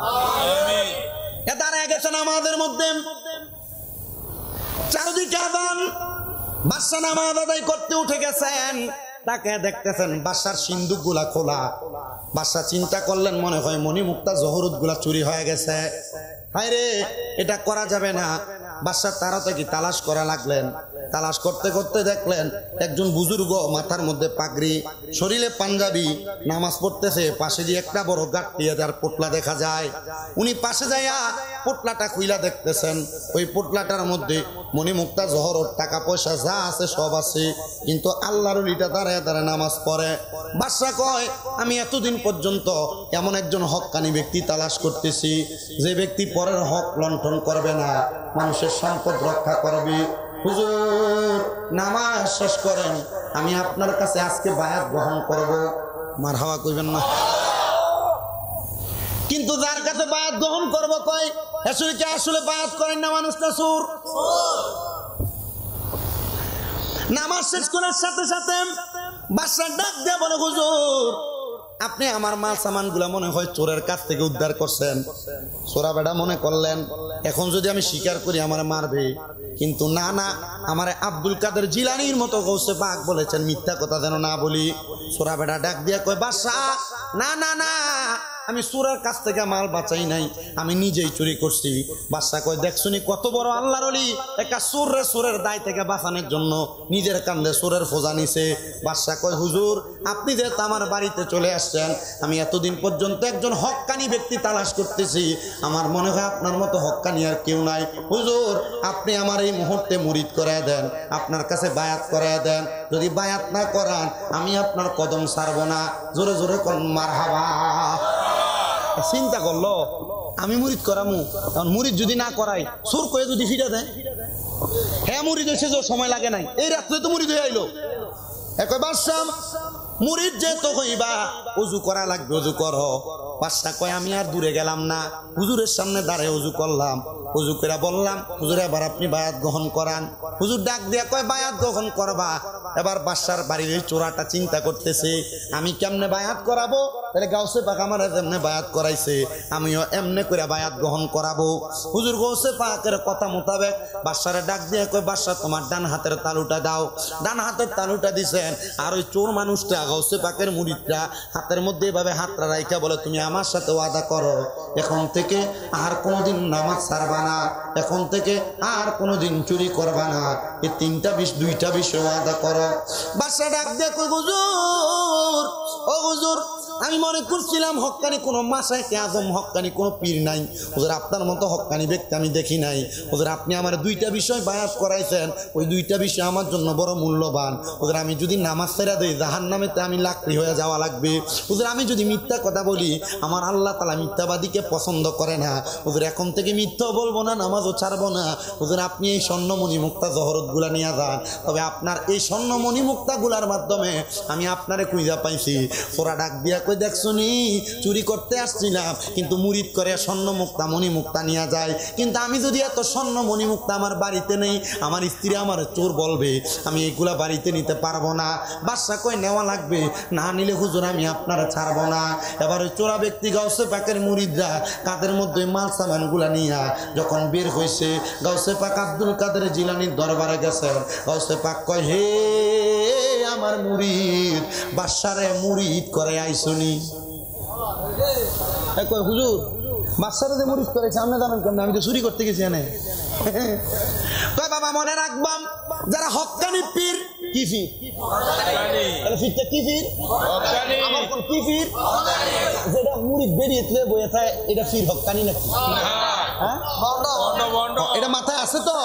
এ দাঁড়ায় গেছেন আমাদের মধ্যে চারদিকে আদান, বাদশা নামাজ আদায় করতে উঠে গেছেন, তাকে দেখতেছেন বাসার সিন্দুক গুলা খোলা। বাদশা চিন্তা করলেন মনে হয় মণিমুক্তা জহরত গুলা চুরি হয়ে গেছে। হায় রে, এটা করা যাবে না। বাদশা তাড়াতাড়ি তালাশ করা লাগলেন। তালাশ করতে করতে দেখলেন একজন বুজুর্গ, মাথার মধ্যে পাগড়ি, শরীরে পাঞ্জাবি, নামাজ পড়তেছে। পাশে দিয়ে একটা বড় গাঁটটিয়া যার পোটলা দেখা যায়। উনি পাশে যাইয়া পোটলাটা খুইলা দেখতেছেন, ওই পোটলাটার মধ্যে মণিমুক্তা জহরত টাকা পয়সা যা আছে সব আছে, কিন্তু আল্লাহর ওলিটা দাঁড়ায় দাঁড়ায় নামাজ পড়ে। বাদশা কয়, আমি এতদিন পর্যন্ত এমন একজন হক্কানি ব্যক্তি তালাশ করতেছি যে ব্যক্তি পরের হক লণ্ঠন করবে না, মানুষের সম্পদ রক্ষা করবে। হুজুর নামাজ শেষ করেন, আমি আপনার কাছে আজকে বায়াত গ্রহণ করব। মারহাবা কইবেন না? কিন্তু যার কাছে বায়াত গ্রহণ করব কয় আসলে আসলে বায়াত করেন না, মানুষটা সুর। নামাজ শেষ করার সাথে সাথে বাদশা ডাক দিয়ে বলে, হুজুর আপনি আমার মাল সামান গুলা মনে হয় চোরের কাছ থেকে উদ্ধার করছেন। চোরা বেটা মনে করলেন এখন যদি আমি স্বীকার করি আমার মারবে, কিন্তু না না, আমার আব্দুল কাদের জিলানির মতো গৌসে পাক বলেছেন মিথ্যা কথা যেন না বলি। চোরা বেটা ডাক দিয়া কয়, বাদশা না না না, আমি চোরের কাছ থেকে মাল বাঁচাই নাই, আমি নিজেই চুরি করছি। বাদশা কয়, দেখছনি কত বড় আল্লাহর ওলি, একটা চোরের দায় থেকে বাঁচানোর জন্য নিজের কান্দে চোরের ফোজা নিছে। বাদশা কয়, হুজুর আপনি যেহেতু আমার বাড়িতে চলে আসছেন, আমি এতদিন পর্যন্ত একজন হক্কানি ব্যক্তি তালাশ করতেছি, আমার মনে হয় আপনার মতো হক্কানি আর কেউ নাই। হুজুর আপনি আমার এই মুহূর্তে মুরিদ করায় দেন, আপনার কাছে বায়াত করায় দেন। যদি বায়াত না করান আমি আপনার কদম ছাড়ব না। জোরে জোরে কোন মারহাবা। চিন্তা করলো আমি মুরিদ করামু, কারণ মুরিদ যদি না করাই সুর করে যদি ফিরে দেয়, হ্যাঁ মুরিদ হয়েছে যে সময় লাগে নাই, এই রাত্রে তো মুরিদ হয়ে আইলো। একই বাদশা মুরিদ যে তো হইবা উজু করা লাগবে, উজু করো। বাদশা কয়, আমি আর দূরে গেলাম না, হুজুরের সামনে দাঁড়ায় উজু করলাম। উজু করে বললাম, হুজুর এবার আপনি বায়াত গ্রহণ করান। হুজুর ডাক দিয়া কয়, বায়াত গ্রহণ করবা? এবার বাদশার বাড়ির এই চোরাটা চিন্তা করতেছে, আমি কেমনে বায়াত করাবো? তাহলে গাউসে পাক আমার যেমনে বায়াত করাইছে আমিও এমনে করে বায়াত গ্রহণ করাবো। হুজুর গাউসে পাকের কথা মোতাবেক বাদশারে ডাক দিয়ে কয়, বাদশা তোমার ডান হাতের তালুটা দাও। ডান হাতের তালুটা দিছেন, আর ওই চোর মানুষটা গাউসে পাকের মুরিদরা হাতের মধ্যে এভাবে হাতটা রাইখা বলে, তুমি আমার সাথে ওয়াদা করো এখন থেকে আর কোনোদিন নামাজ ছাড়বা না, এখন থেকে আর কোনোদিন চুরি করবা না, এই 2টা বিষয় ওয়াদা করো। বাদশা ডাক দিয়ে কয়, হুজুর ও হুজুর আমি মনে করছিলাম হক্কানি কোনো মাশায়েখে আজম, হক্কানি কোনো পীর নাই। হুজুর আপনার মতো হক্কানি ব্যক্তি আমি দেখি নাই। হুজুর আপনি আমার দুইটা বিষয় বায়াত করাইছেন, ওই দুইটা বিষয় আমার জন্য বড় মূল্যবান। হুজুর আমি যদি নামাজ ছেড়ে দেই জাহান্নামেতে আমি লাকড়ি হয়ে যাওয়া লাগবে। হুজুর আমি যদি মিথ্যা কথা বলি আমার আল্লাহ তাআলা মিথ্যাবাদীকে পছন্দ করে না। হুজুর এখন থেকে মিথ্যাও বলবো না, নামাজও ছাড়বো না। হুজুর আপনি এই স্বর্ণমণি মুক্তা জহরতগুলা নিয়ে যান, তবে আপনার এই স্বর্ণমণি মুক্তাগুলার মাধ্যমে আমি আপনারে খুঁজা পাইছি। ওরা ডাক দিয়া কই দেখছনি চুরি করতে আসছিলাম, কিন্তু মুরিদ করে স্বর্ণ মুক্তা মণি মুক্তা নিয়ে যায়। কিন্তু আমি যদি এত স্বর্ণ মণি মুক্তা আমার বাড়িতে নেই, আমার স্ত্রী আমার চোর বলবে, আমি এইগুলা বাড়িতে নিতে পারবো না। বাদশা কই নেওয়া লাগবে, না নিলে হুজুর আমি আপনারা ছাড়বো না। এবার ওই চোরা ব্যক্তি গাউসে পাকের মুরিদরা কাদের মধ্যে মাল সামানগুলা নিয়া যখন বের হয়েছে, গাউসে পাক আব্দুল কাদের জিলানীর দরবারে গেছেন। গাউসে পাক কয় হে আমার মুরিদ, বাদশারে মুরিদ করে আইসুনি। কয় হুজুর বাদশারে যে মুরিদ করেছে আপনি জানেন কেমন? আমি তো চুরি করতে গেছি এনে। কয় বাবা মনে রাখবাম, যারা হক্কানি পীর কি ফির, ফিরটা কি ফির, আমার কোন কি ফির, যেটা মুরিদ বেরিয়ে বইয়ে থাকে এটা ফির হক্কানি নাকি? হ্যাঁ এটা মাথায় আছে তো?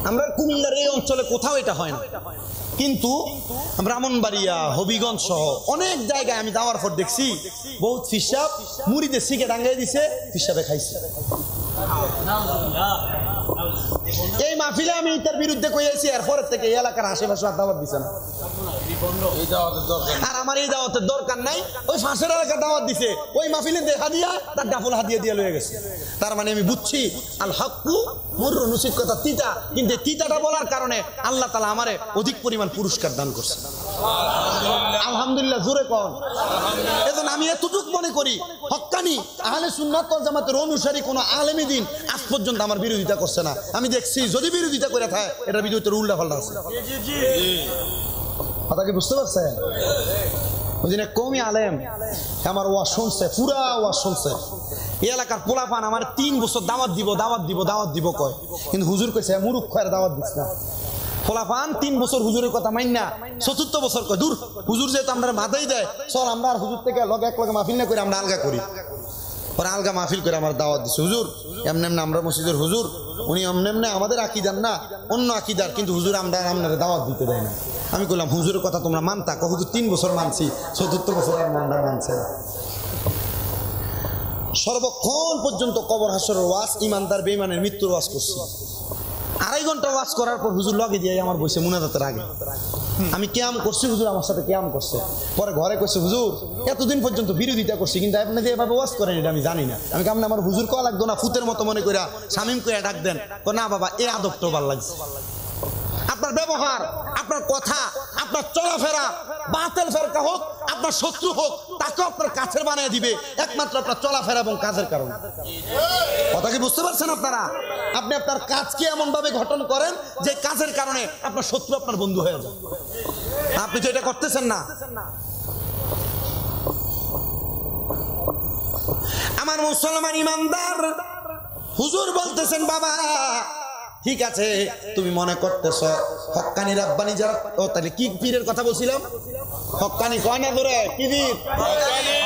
আমরা কুমিল্লার এই অঞ্চলে কোথাও এটা হয় না, কিন্তু ব্রাহ্মণবাড়িয়া হবিগঞ্জ সহ অনেক জায়গায় আমি যাওয়ার পর দেখছি বহুত ফিসাব মুড়িতে শিখে ডাঙ্গাই দিছে, ফিসাবে খাইছে। এই মাহফিলে আমি এটার বিরুদ্ধে কইয়াছি, এরপরের থেকে এই এলাকার আশেপাশে দাওয়াত দিছে না। আর আমার এই দাওয়াতের দরকার নাই। ওই ফাঁসের এলাকার দাওয়াত দিছে, ওই মাহফিলে দেখা দিয়া তার ডাফল হাদিয়া দিয়ে লয়ে গেছে। তার মানে আমি বুঝছি আল হাক্কু মুররুন, উচিত কথা তিতা, কিন্তু তিতাটা বলার কারণে আল্লাহ তাআলা আমারে অধিক পরিমাণ পুরস্কার দান করছে। আলহামদুলিল্লাহ, জোরে কোন। এজন্য আমি এতটুকু মনে করি হক্কানি আহলে সুন্নাত ওয়াল জামাতের অনুসারী কোন আলেমী দিন আজ পর্যন্ত আমার বিরোধিতা করছে না। আমি দেখছি যদি বিরোধিতা করে থাকে এটা বিরোধিতার উল্টা পাল্টা আছে। কথা কি বুঝতে পারছেন? ওই দিন এক কওমি আলেম আমার ওয়াজ শুনছে, পুরা ওয়াজ শুনছে। এই এলাকার পোলাপান আমার 3 বছর দাওয়াত দিব দাওয়াত দিব দাওয়াত দিব কয়, কিন্তু হুজুর কইছে মুরুখ খয়ের দাওয়াত দিস না। পোলাপান 3 বছর হুজুরের কথা মাইন না, 4th বছর কয় দূর হুজুর যেহেতু আমরা মাথায় দেয়, চল আমরা আর হুজুর থেকে লগে এক লগে মাহফিল না করে আমরা আলগা করি। ওরা আলগা মাহফিল করে আমার দাওয়াত দিচ্ছে। হুজুর এমনি এমনি আমরা মসজিদের হুজুর, উনি এমনি এমনি আমাদের আকিদার না অন্য আকিদার, কিন্তু হুজুর আমরা আপনারা দাওয়াত দিতে দেয় না। আমি কইলাম হুজুরের কথা তোমরা মানতা? হুজুর 3 বছর মানছি, 4th বছর আর মানছে না। সর্বক্ষণ পর্যন্ত কবর হাসরের ওয়াজ, ইমানদার বেঈমানের মৃত্যুর ওয়াজ করছি। 2.5 ঘন্টা ওয়াজ করার পর হুজুর লগে দিয়ে আমার বসে মুনাজাতের আগে আমি কিয়াম করছি, হুজুর আমার সাথে কিয়াম করছে। পরে ঘরে কইছে হুজুর এতদিন পর্যন্ত বিরোধিতা করছি, কিন্তু আপনি যে এভাবে ওয়াজ করেন এটা আমি জানি না। আমি কেমন আমার হুজুর কওয়া লাগতো না, ফুতের মতো মনে কইরা শামিম কইরা ডাক দেন। না বাবা, এই আদবটাও ভালো লাগছে। আপনার ব্যবহার, আপনার কথা, আপনার চলাফেরা, বাতিল ফেরকা হোক, আপনার শত্রু হোক, তাকে আপনার কাছের বানিয়ে দিবে একমাত্র আপনার চলাফেরা এবং কাজের কারণে। কথা কি বুঝতে পারছেন আপনারা? আপনি আপনার কাজকে এমন ভাবে গঠন করেন যে কাজের কারণে আপনার শত্রু আপনার বন্ধু হয়ে যায়। আপনি তো এটা করতেছেন না। আমার মুসলমান ইমানদার হুজুর বলতেছেন বাবা ঠিক আছে তুমি মনে করতেছ হক্কানি রাব্বানি যারা, ও তাহলে কি পীরের কথা বলছিলাম? হক্কানি কয় না ধরে কি পীর?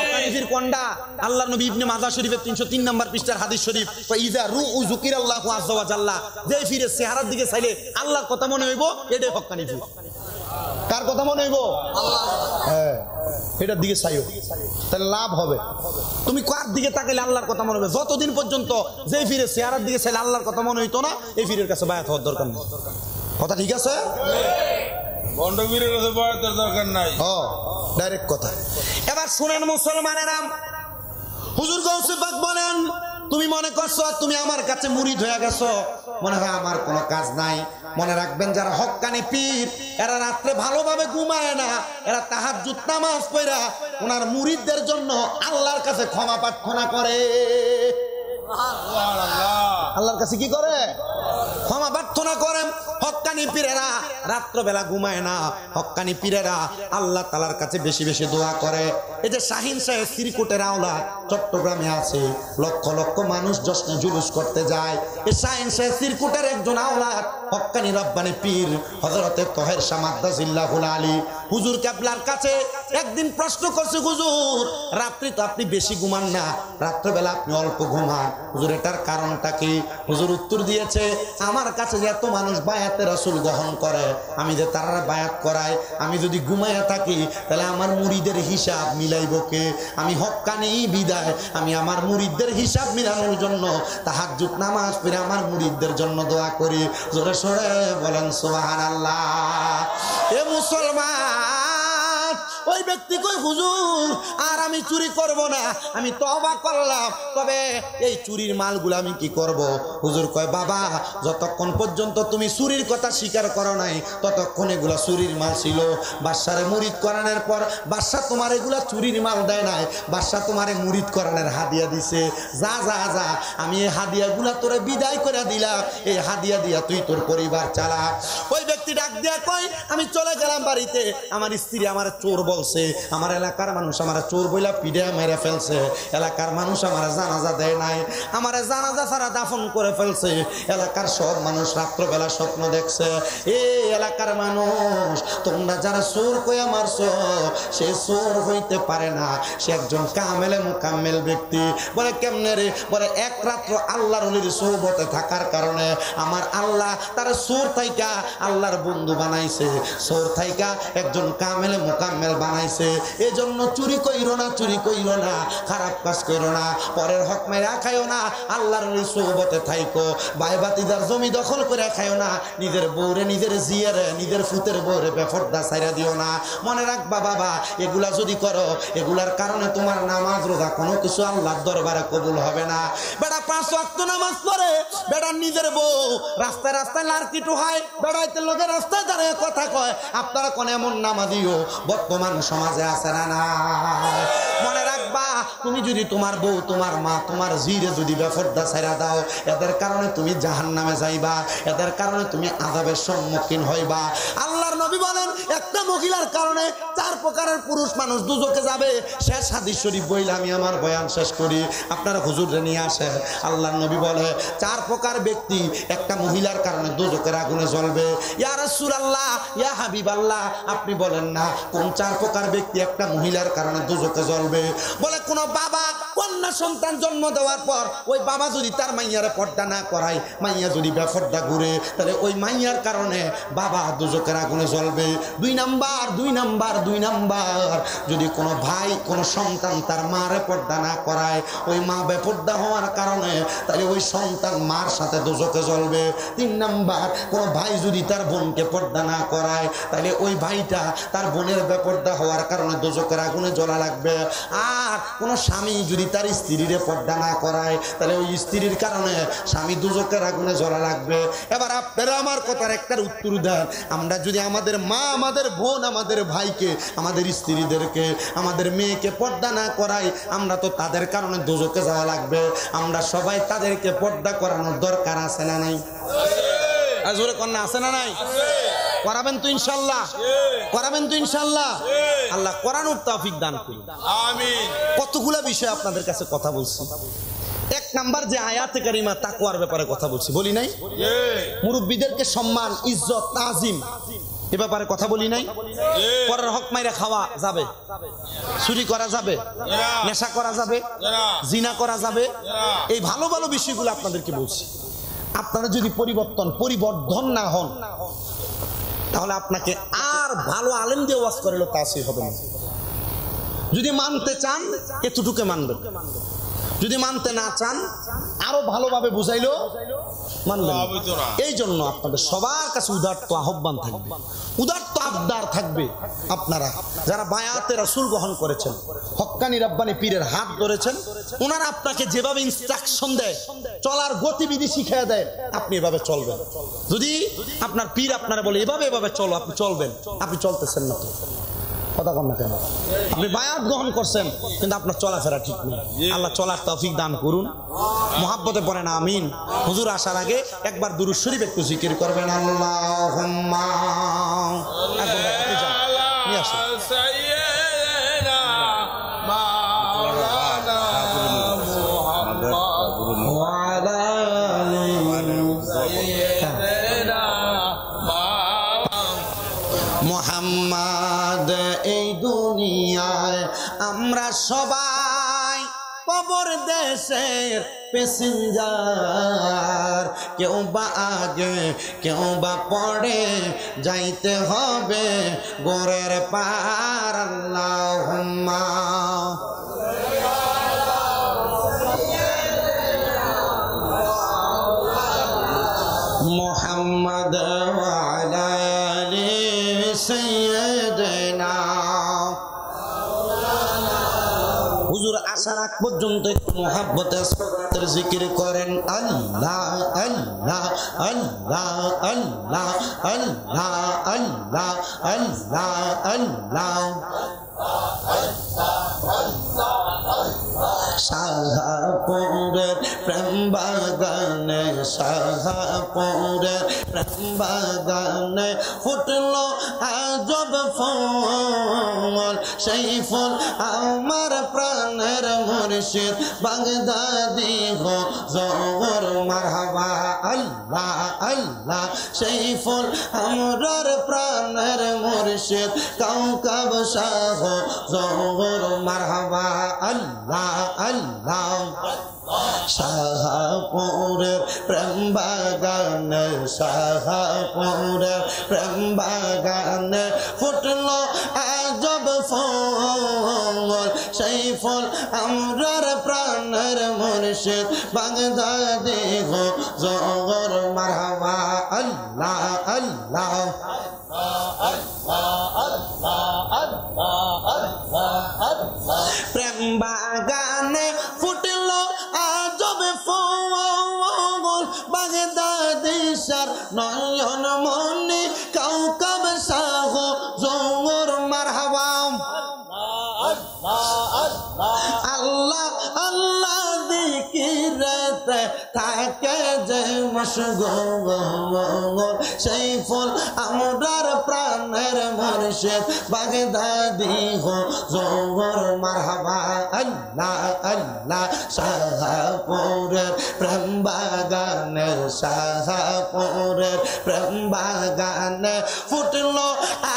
হক্কানি পীর কোনটা? আল্লাহর নবী ইবনে মাজাহ শরীফের 303 নম্বর পৃষ্ঠার হাদিস শরীফ, ইযা রুউ যুকিরাল্লাহু আযজা ওয়া জাল্লা, যে পীরের চেহারার দিকে চাইলে আল্লাহর কথা মনে হইব, এটাই হক্কানি পীর। কার কথা মনে হইব? আল্লাহ। হ্যাঁ, এটার দিকে চাইও, তাহলে লাভ হবে। তুমি কার দিকে তাকাইলে আল্লাহর কথা মনে হবে? যতদিন পর্যন্ত যে ফিরের চেহারার দিকে চাইলে আল্লাহর কথা মনে হইতো না, এই ফিরের কাছে বায়াত হওয়ার দরকার নেই। কথা ঠিক আছে? বন্ড ফিরের কাছে বায়াতের দরকার নাই। হ্যাঁ, ডাইরেক্ট কথা। এবার শুনেন মুসলমানেরা, হুজুর গাউসে পাক বলেন তুমি মনে করছো তুমি আমার কাছে মুরিদ হয়ে গেছো, মনে হয় আমার কোনো কাজ নাই। মনে রাখবেন যারা হক্কানি পীর এরা রাত্রে ভালোভাবে ঘুমায় না, এরা তাহাজ্জুদ নামাজ পড়া ওনার মুরিদদের জন্য আল্লাহর কাছে ক্ষমা প্রার্থনা করে। আল্লাহর কাছে কি করে? ক্ষমা প্রার্থনা করে। হক্কানি পীরেরা রাত্রবেলা ঘুমায় না, হক্কানি পীরেরা আল্লাহ তাআলার কাছে বেশি বেশি দোয়া করে। এই যে শাহিন সাহেব শ্রীকুটের আওলাদ চট্টগ্রামে আছে, লক্ষ লক্ষ মানুষ জশ্নে জুলুস করতে যায়। এই শাহিন সাহেব শ্রীকুটের একজন আওলাদ হক্কানি রব্বানি পীর হযরতে তহের শাহ মাদ্দাজিল্লাহুল আলী হুজুর কেবলার কাছে একদিন প্রশ্ন করছে, হুজুর রাত্রি তো আপনি বেশি ঘুমান না, রাত্রবেলা আপনি অল্প ঘুমান, হুজুর এটার কারণটা কি? হুজুর উত্তর দিয়েছে, আমার কাছে যে এত মানুষ বায়াতে রাসূল গ্রহণ করে, আমি যে তারা বায়াত করাই, আমি যদি ঘুমাইয়া থাকি তাহলে আমার মুরিদের হিসাব মিলাইব কে? আমি হক্কানি বিদায় আমি আমার মুরিদদের হিসাব মিলানোর জন্য তাহাজ্জুদ নামাজ পড়ে আমার মুরিদদের জন্য দোয়া করি। জোরে সোরে বলেন সুবহানাল্লাহ। এ মুসলমান, ওই ব্যক্তি কই, হুজুর আর আমি চুরি করব না, আমি তওবা করলাম, তবে এই চুরির মালগুলো আমি কি করব? হুজুর কয়, বাবা যতক্ষণ পর্যন্ত তুমি চুরির কথা স্বীকার করো নাই ততক্ষণ এগুলা চুরির মাল ছিল। বাদশারে মুরিদ করানোর পর বাদশা তোমার এগুলা চুরির মাল দেয় নাই, বাদশা তোমারে মুরিদ করানোর হাদিয়া দিছে। যা যা যা, আমি এই হাদিয়াগুলা তোরে বিদায় করে দিলাম, এই হাদিয়া দিয়া তুই তোর পরিবার চালা। ওই ব্যক্তি ডাক দিয়া কয়, আমি চলে গেলাম বাড়িতে, আমার স্ত্রী আমার চোর বলছে, আমার এলাকার মানুষ আমার চোর বইলা পিড়ে মেরে ফেলছে, এলাকার মানুষ আমার জানাজা দেয় নাই, আমার জানাজা ছাড়া দাফন করে ফেলছে, এলাকার সব মানুষ রাত্রবেলা স্বপ্ন দেখছে। এই এলাকার মানুষ, তোমরা যারা চোর কইয়া মারছো, সে চোর হইতে পারে না, সে একজন কামেলে মুকাম্মেল ব্যক্তি। বলে কেমনে রে? বলে এক রাত্র আল্লাহর ওলির সোহবতে থাকার কারণে আমার আল্লাহ তার চোর থাইকা আল্লাহর বন্ধু বানাইছে, চোর থাইকা একজন কামেলে মুকাম্মেল বানাইছে। এজন্য চুরি কইরো না, চুরি কইরো না, খারাপ কাজ কইরো না, পরের হক মেরা খাইও না, আল্লাহর ওলির সোহবতে থাইকো। ভাই বাতিদার জমি দখল করে খাইও না, নিজের বউরে, নিজের জিয়ারে, নিজের ফুতের বউরে বেফরদা ছাইরা দিও না। মনে রাখবা বাবা, এগুলা যদি করো, এগুলার কারণে তোমার নামাজ রোজা কোনো কিছু আল্লাহর দরবারে কবুল হবে না। বেটা 5 ওয়াক্ত নামাজ পড়ে, বেটা নিজের বউ রাস্তায় রাস্তায় লারকি টুহায়, বেড়াইতে লোকের রাস্তায় দাঁড়িয়ে কথা কয়। আপনারা কোন এমন নামাজিও বর্তমান সমাজে আছে না? না, মনে রাখবা, তুমি যদি তোমার বউ, তোমার মা, তোমার জিরে যদি বেফরদা ছাইরা দাও, এদের কারণে তুমি জাহান্নামে যাইবা, এদের কারণে তুমি আযাবের সম্মুখীন হইবা। আল্লাহর নবী বলেন, একটা মহিলার কারণে 4 প্রকারের পুরুষ মানুষ দুজকে যাবে। শেষ হাদিস শরীফ বইলে আমি আমার বয়ান শেষ করি, আপনারা হুজুরে নিয়ে আসেন। আল্লাহর নবী বলে 4 প্রকার ব্যক্তি একটা মহিলার কারণে দুজকের আগুনে জ্বলবে। ইয়া রাসূলুল্লাহ, ইয়া হাবিবাল্লাহ, আপনি বলেন না কোন 4 প্রকার ব্যক্তি একটা মহিলার কারণে দুজকে জ্বলবে? বলে কোন বাবা কন্যা সন্তান জন্ম দেওয়ার পর ওই বাবা যদি তার মাইয়ারে পর্দা না করায়, মাইয়া যদি বেপর্দা ঘুরে, তাহলে ওই মাইয়ার কারণে বাবা দুজকের আগুনে জ্বলবে। 2 নাম্বার, যদি কোনো ভাই, কোনো সন্তান তার মারে পর্দা না করায়, ওই মা বেপর্দা হওয়ার কারণে তাহলে ওই সন্তান মার সাথে দুজকে জ্বলবে। 3 নাম্বার, কোনো ভাই যদি তার বোনকে পর্দা না করায়, তাহলে ওই ভাইটা তার বোনের বেপর্দা হওয়ার কারণে দুজকের আগুনে জ্বলা লাগবে। আর কোনো স্বামী যদি তার স্ত্রীরে পর্দা না করায়, তাহলে ওই স্ত্রীর কারণে স্বামী দুজকের আগুনে জ্বলা লাগবে। এবার আপনারা আমার কথার একটা উত্তর দেন, আমরা যদি আমাদের মা, আমাদের বোন, আমাদের ভাইকে, আমাদের স্ত্রীদেরকে, আমাদের মেয়েকে পর্দা না করাই, আমরা তো তাদের কারণে দুজকে যাওয়া লাগবে। আমরা সবাই তাদেরকে পর্দা করানোর দরকার আছে না নাই? জোরে কন্যা আছে না নাই? করাবেন তো ইনশাআল্লাহ? করাবেন তো ইনশাআল্লাহ? আল্লাহ করানোর তৌফিক দান করুন, আমিন। কতগুলা বিষয় আপনাদের কাছে কথা বলছি। 1 নাম্বার যে আয়াতে কারিমা তাকওয়ার ব্যাপারে কথা বলছি, বলি নাই? মুরব্বিদেরকে সম্মান, ইজ্জত, তাজিম, এ ব্যাপারে কথা বলি নাই? পরের হক মাইরা খাওয়া যাবে, চুরি করা যাবে, নেশা করা যাবে, জিনা করা যাবে, এই ভালো ভালো বিষয়গুলো আপনাদেরকে বলছি। আপনারা যদি পরিবর্ধন না হন, তাহলে আপনাকে আর ভালো আলেম দিয়ে ওয়াজ করলে তাসির হবে না। যদি মানতে চান এতটুকু মানবেন, যদি মানতে না চান আরো ভালোভাবে বুঝাইলো মানবেন। এই জন্য আপনাদের সবার কাছে উদারত আহ্বান থাকবে, উদারত আবদার থাকবে। আপনারা যারা বায়াতে রাসূল গ্রহণ করেছেন, হক্কানি রব্বানি পীরের হাত ধরেছেন, ওনারা আপনাকে যেভাবে ইনস্ট্রাকশন দেয়, চলার গতিবিধি শিখিয়ে দেয়, আপনি এভাবে চলবেন। যদি আপনার পীর আপনারা বলে এভাবে এভাবে চলো, আপনি চলবেন, আপনি চলতেছেন না তো। কথা কন না কেন? আপনি বায়াত গ্রহণ করছেন কিন্তু আপনার চলাফেরা ঠিক নেই। আল্লাহ চলার তৌফিক দান করুন। মোহাব্বতে পড়েন আমিন। হুজুর আসার আগে একবার দুরূদ শরীফ একটু জিকির করবেন। আল্লাহুম্মা নিয়ে আসো। মোহাম্মদ এই দুনিয়ায় আমরা সবাই কবর দেশের প্যাসেঞ্জার, কেউ বা আগে কেউ বা পরে যাইতে হবে গোরের পার। আল্লাহুম্মা মুহাম্মদ ওয়া আলা আলি সাইয়্যিদিনা। হুজুর আসার আগ পর্যন্ত একটু মুহাব্বতে সালাতের জিকির করেন। আল্লাহ আল্লাহ আল্লাহ আল্লাহ আল্লাহ আল্লাহ আল্লাহ আল্লাহ। শাহপুরের প্রেম বাগানে, শাহপুরের প্রেম বাগানে ফুটলো আজব ফুল, সেই ফুল আমার প্রাণের মুর্শিদ বাগদাদি হুজুর মারহাবা। আল্লাহ আল্লাহ সেই ফুল আমরার প্রাণের মুর্শিদ কাউকাব শাহ হুজুর মারহাবা। আল্লাহ আল্লাহ শাহপুরের প্রেম বাগানে, শাহপুরের প্রেম বাগানে ফুটলো আজব ফুল, সেই ফুল আমরার প্রাণের মুর্শিদ বাগদাদি হুজুর মারহাবা। আল্লাহ আল্লাহ প্রেম বাগানে ফুটলো আজব ফুল, বাগদাদি শার নয়ন মনি কাউকাব শাহ হুজুর মারহাবা। আল্লাহ আল্লাহ জিকিরেতে থাকে যে মশগুল, সেই ফুল আমরার প্রাণের মুর্শিদ বাগদাদি হুজুর মারহাবা। আল্লাহ আল্লাহ শাহপুরের প্রেম বাগানে, শাহপুরের প্রেম বাগানে ফুটলো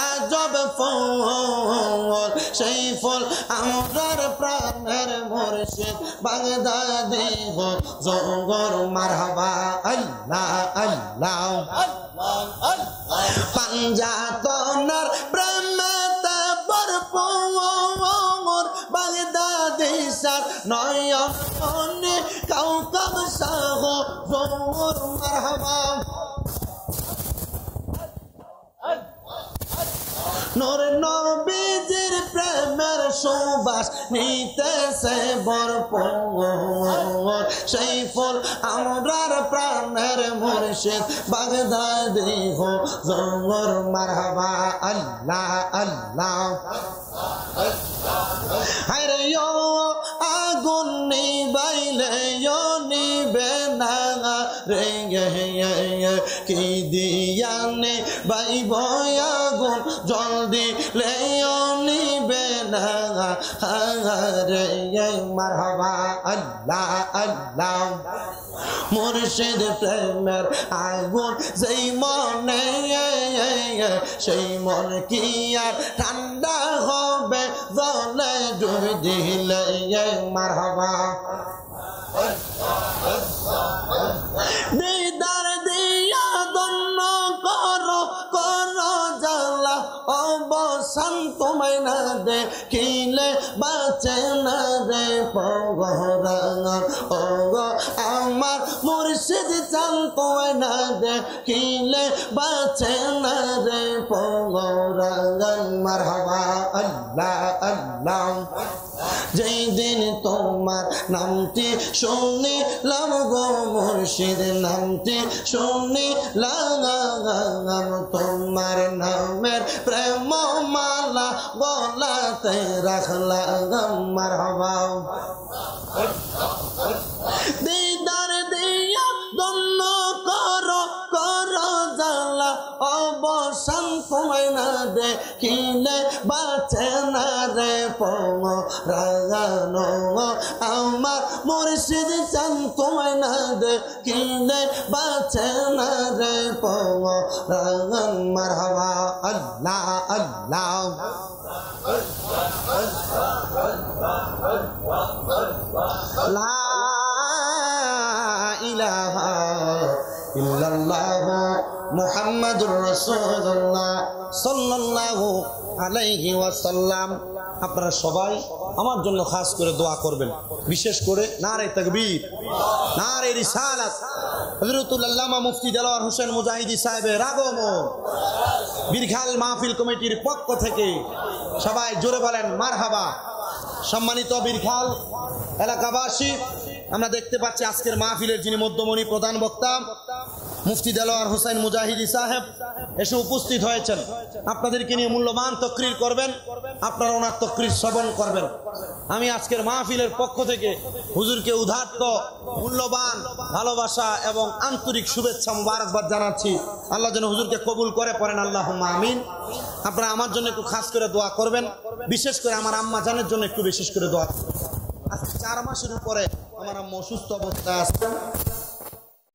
আজব ফুল, সেই ফুল আমরার প্রাণের মুর্শিদ বাগদাদি হুজুর মারহাবা। আল্লাহ আল্লাহ পাঞ্জাতনার প্রেমেতে ভরপুর, বাগদাদি শার নয়ন মনি কাউকাব শাহ হুজুর মারহাবা। নূর নবীজির প্রেমের সুবাস নিতেছে ভরপুর, সেই ফুল আমরার প্রাণের মুর্শিদ বাগদাদি হুজুর মারহাবা। আল্লাহ আল্লাহ হায়রে আগুন নিবাইলে নিবে না রে, কি দিয়ানে বাইব আগুন জল দিলে নিবে না রে মারহাবা। আল্লাহ আল্লাহ মুর্শিদ প্রেমের আগুন যেই মনে, সেই মন কি আর ঠান্ডা হবে জলে ডুব দিলে মারহাবা। দিদার দিয়া দন্ন করো করো জ্বালা অবসান তোমায় না দেখিলে বাঁচে না রে পগরান। ও আমার মুর্শিদ চাল তোমায় না দেখিলে বাঁচে না রে পগরান মারহাবা। আল্লাহ আল্লাহ যেই দিন তোমার নামটি শুনিলাম গো মুর্শিদ, নামটি শুনিলাম, তোমার নামের প্রেম মালা গলাতে রাখলাম মারহাবা। দিদা মুর্শিদ চান তোমায় না দেখিলে বাঁচে না রে পরাণ মারহাবা আল্লাহ আল্লাহ লা ইলাহা ইল্লাল্লাহ মুহাম্মাদুর রাসূলুল্লাহ সাল্লাল্লাহু আলাইহি ওয়াসাল্লাম। আপনারা সবাই আমার জন্য খাস করে দোয়া করবেন, বিশেষ করে নারে তাকবীর, নারে রিসালাত, হযরতুল আল্লামা মুফতি দেলোয়ার হোসেন মুজাহিদি সাহেবের আগমন। বীরখাল মাহফিল কমিটির পক্ষ থেকে সবাই জোরে বলেন মারহাবা। সম্মানিত বীরখাল এলাকাবাসী, আমরা দেখতে পাচ্ছি আজকের মাহফিলের যিনি মধ্যমণি প্রধান বক্তা মুফতি দেলোয়ার হোসেন মুজাহিদি সাহেব এসে উপস্থিত হয়েছেন। আপনাদেরকে নিয়ে মূল্যবান তকরির করবেন, আপনারা ওনার তকরির শ্রবণ করবেন। আমি আজকের মাহফিলের পক্ষ থেকে হুজুরকে উদাত্ত মূল্যবান ভালোবাসা এবং আন্তরিক শুভেচ্ছা মুবারকবাদ জানাচ্ছি। আল্লাহ যেন হুজুরকে কবুল করে পড়েন আল্লাহুম্মা আমিন। আপনারা আমার জন্য একটু খাস করে দোয়া করবেন, বিশেষ করে আমার আম্মা জানের জন্য একটু বিশেষ করে দোয়া করবেন। আজকে 4 মাসের উপরে আমার আম্মা অসুস্থ অবস্থায় আছে।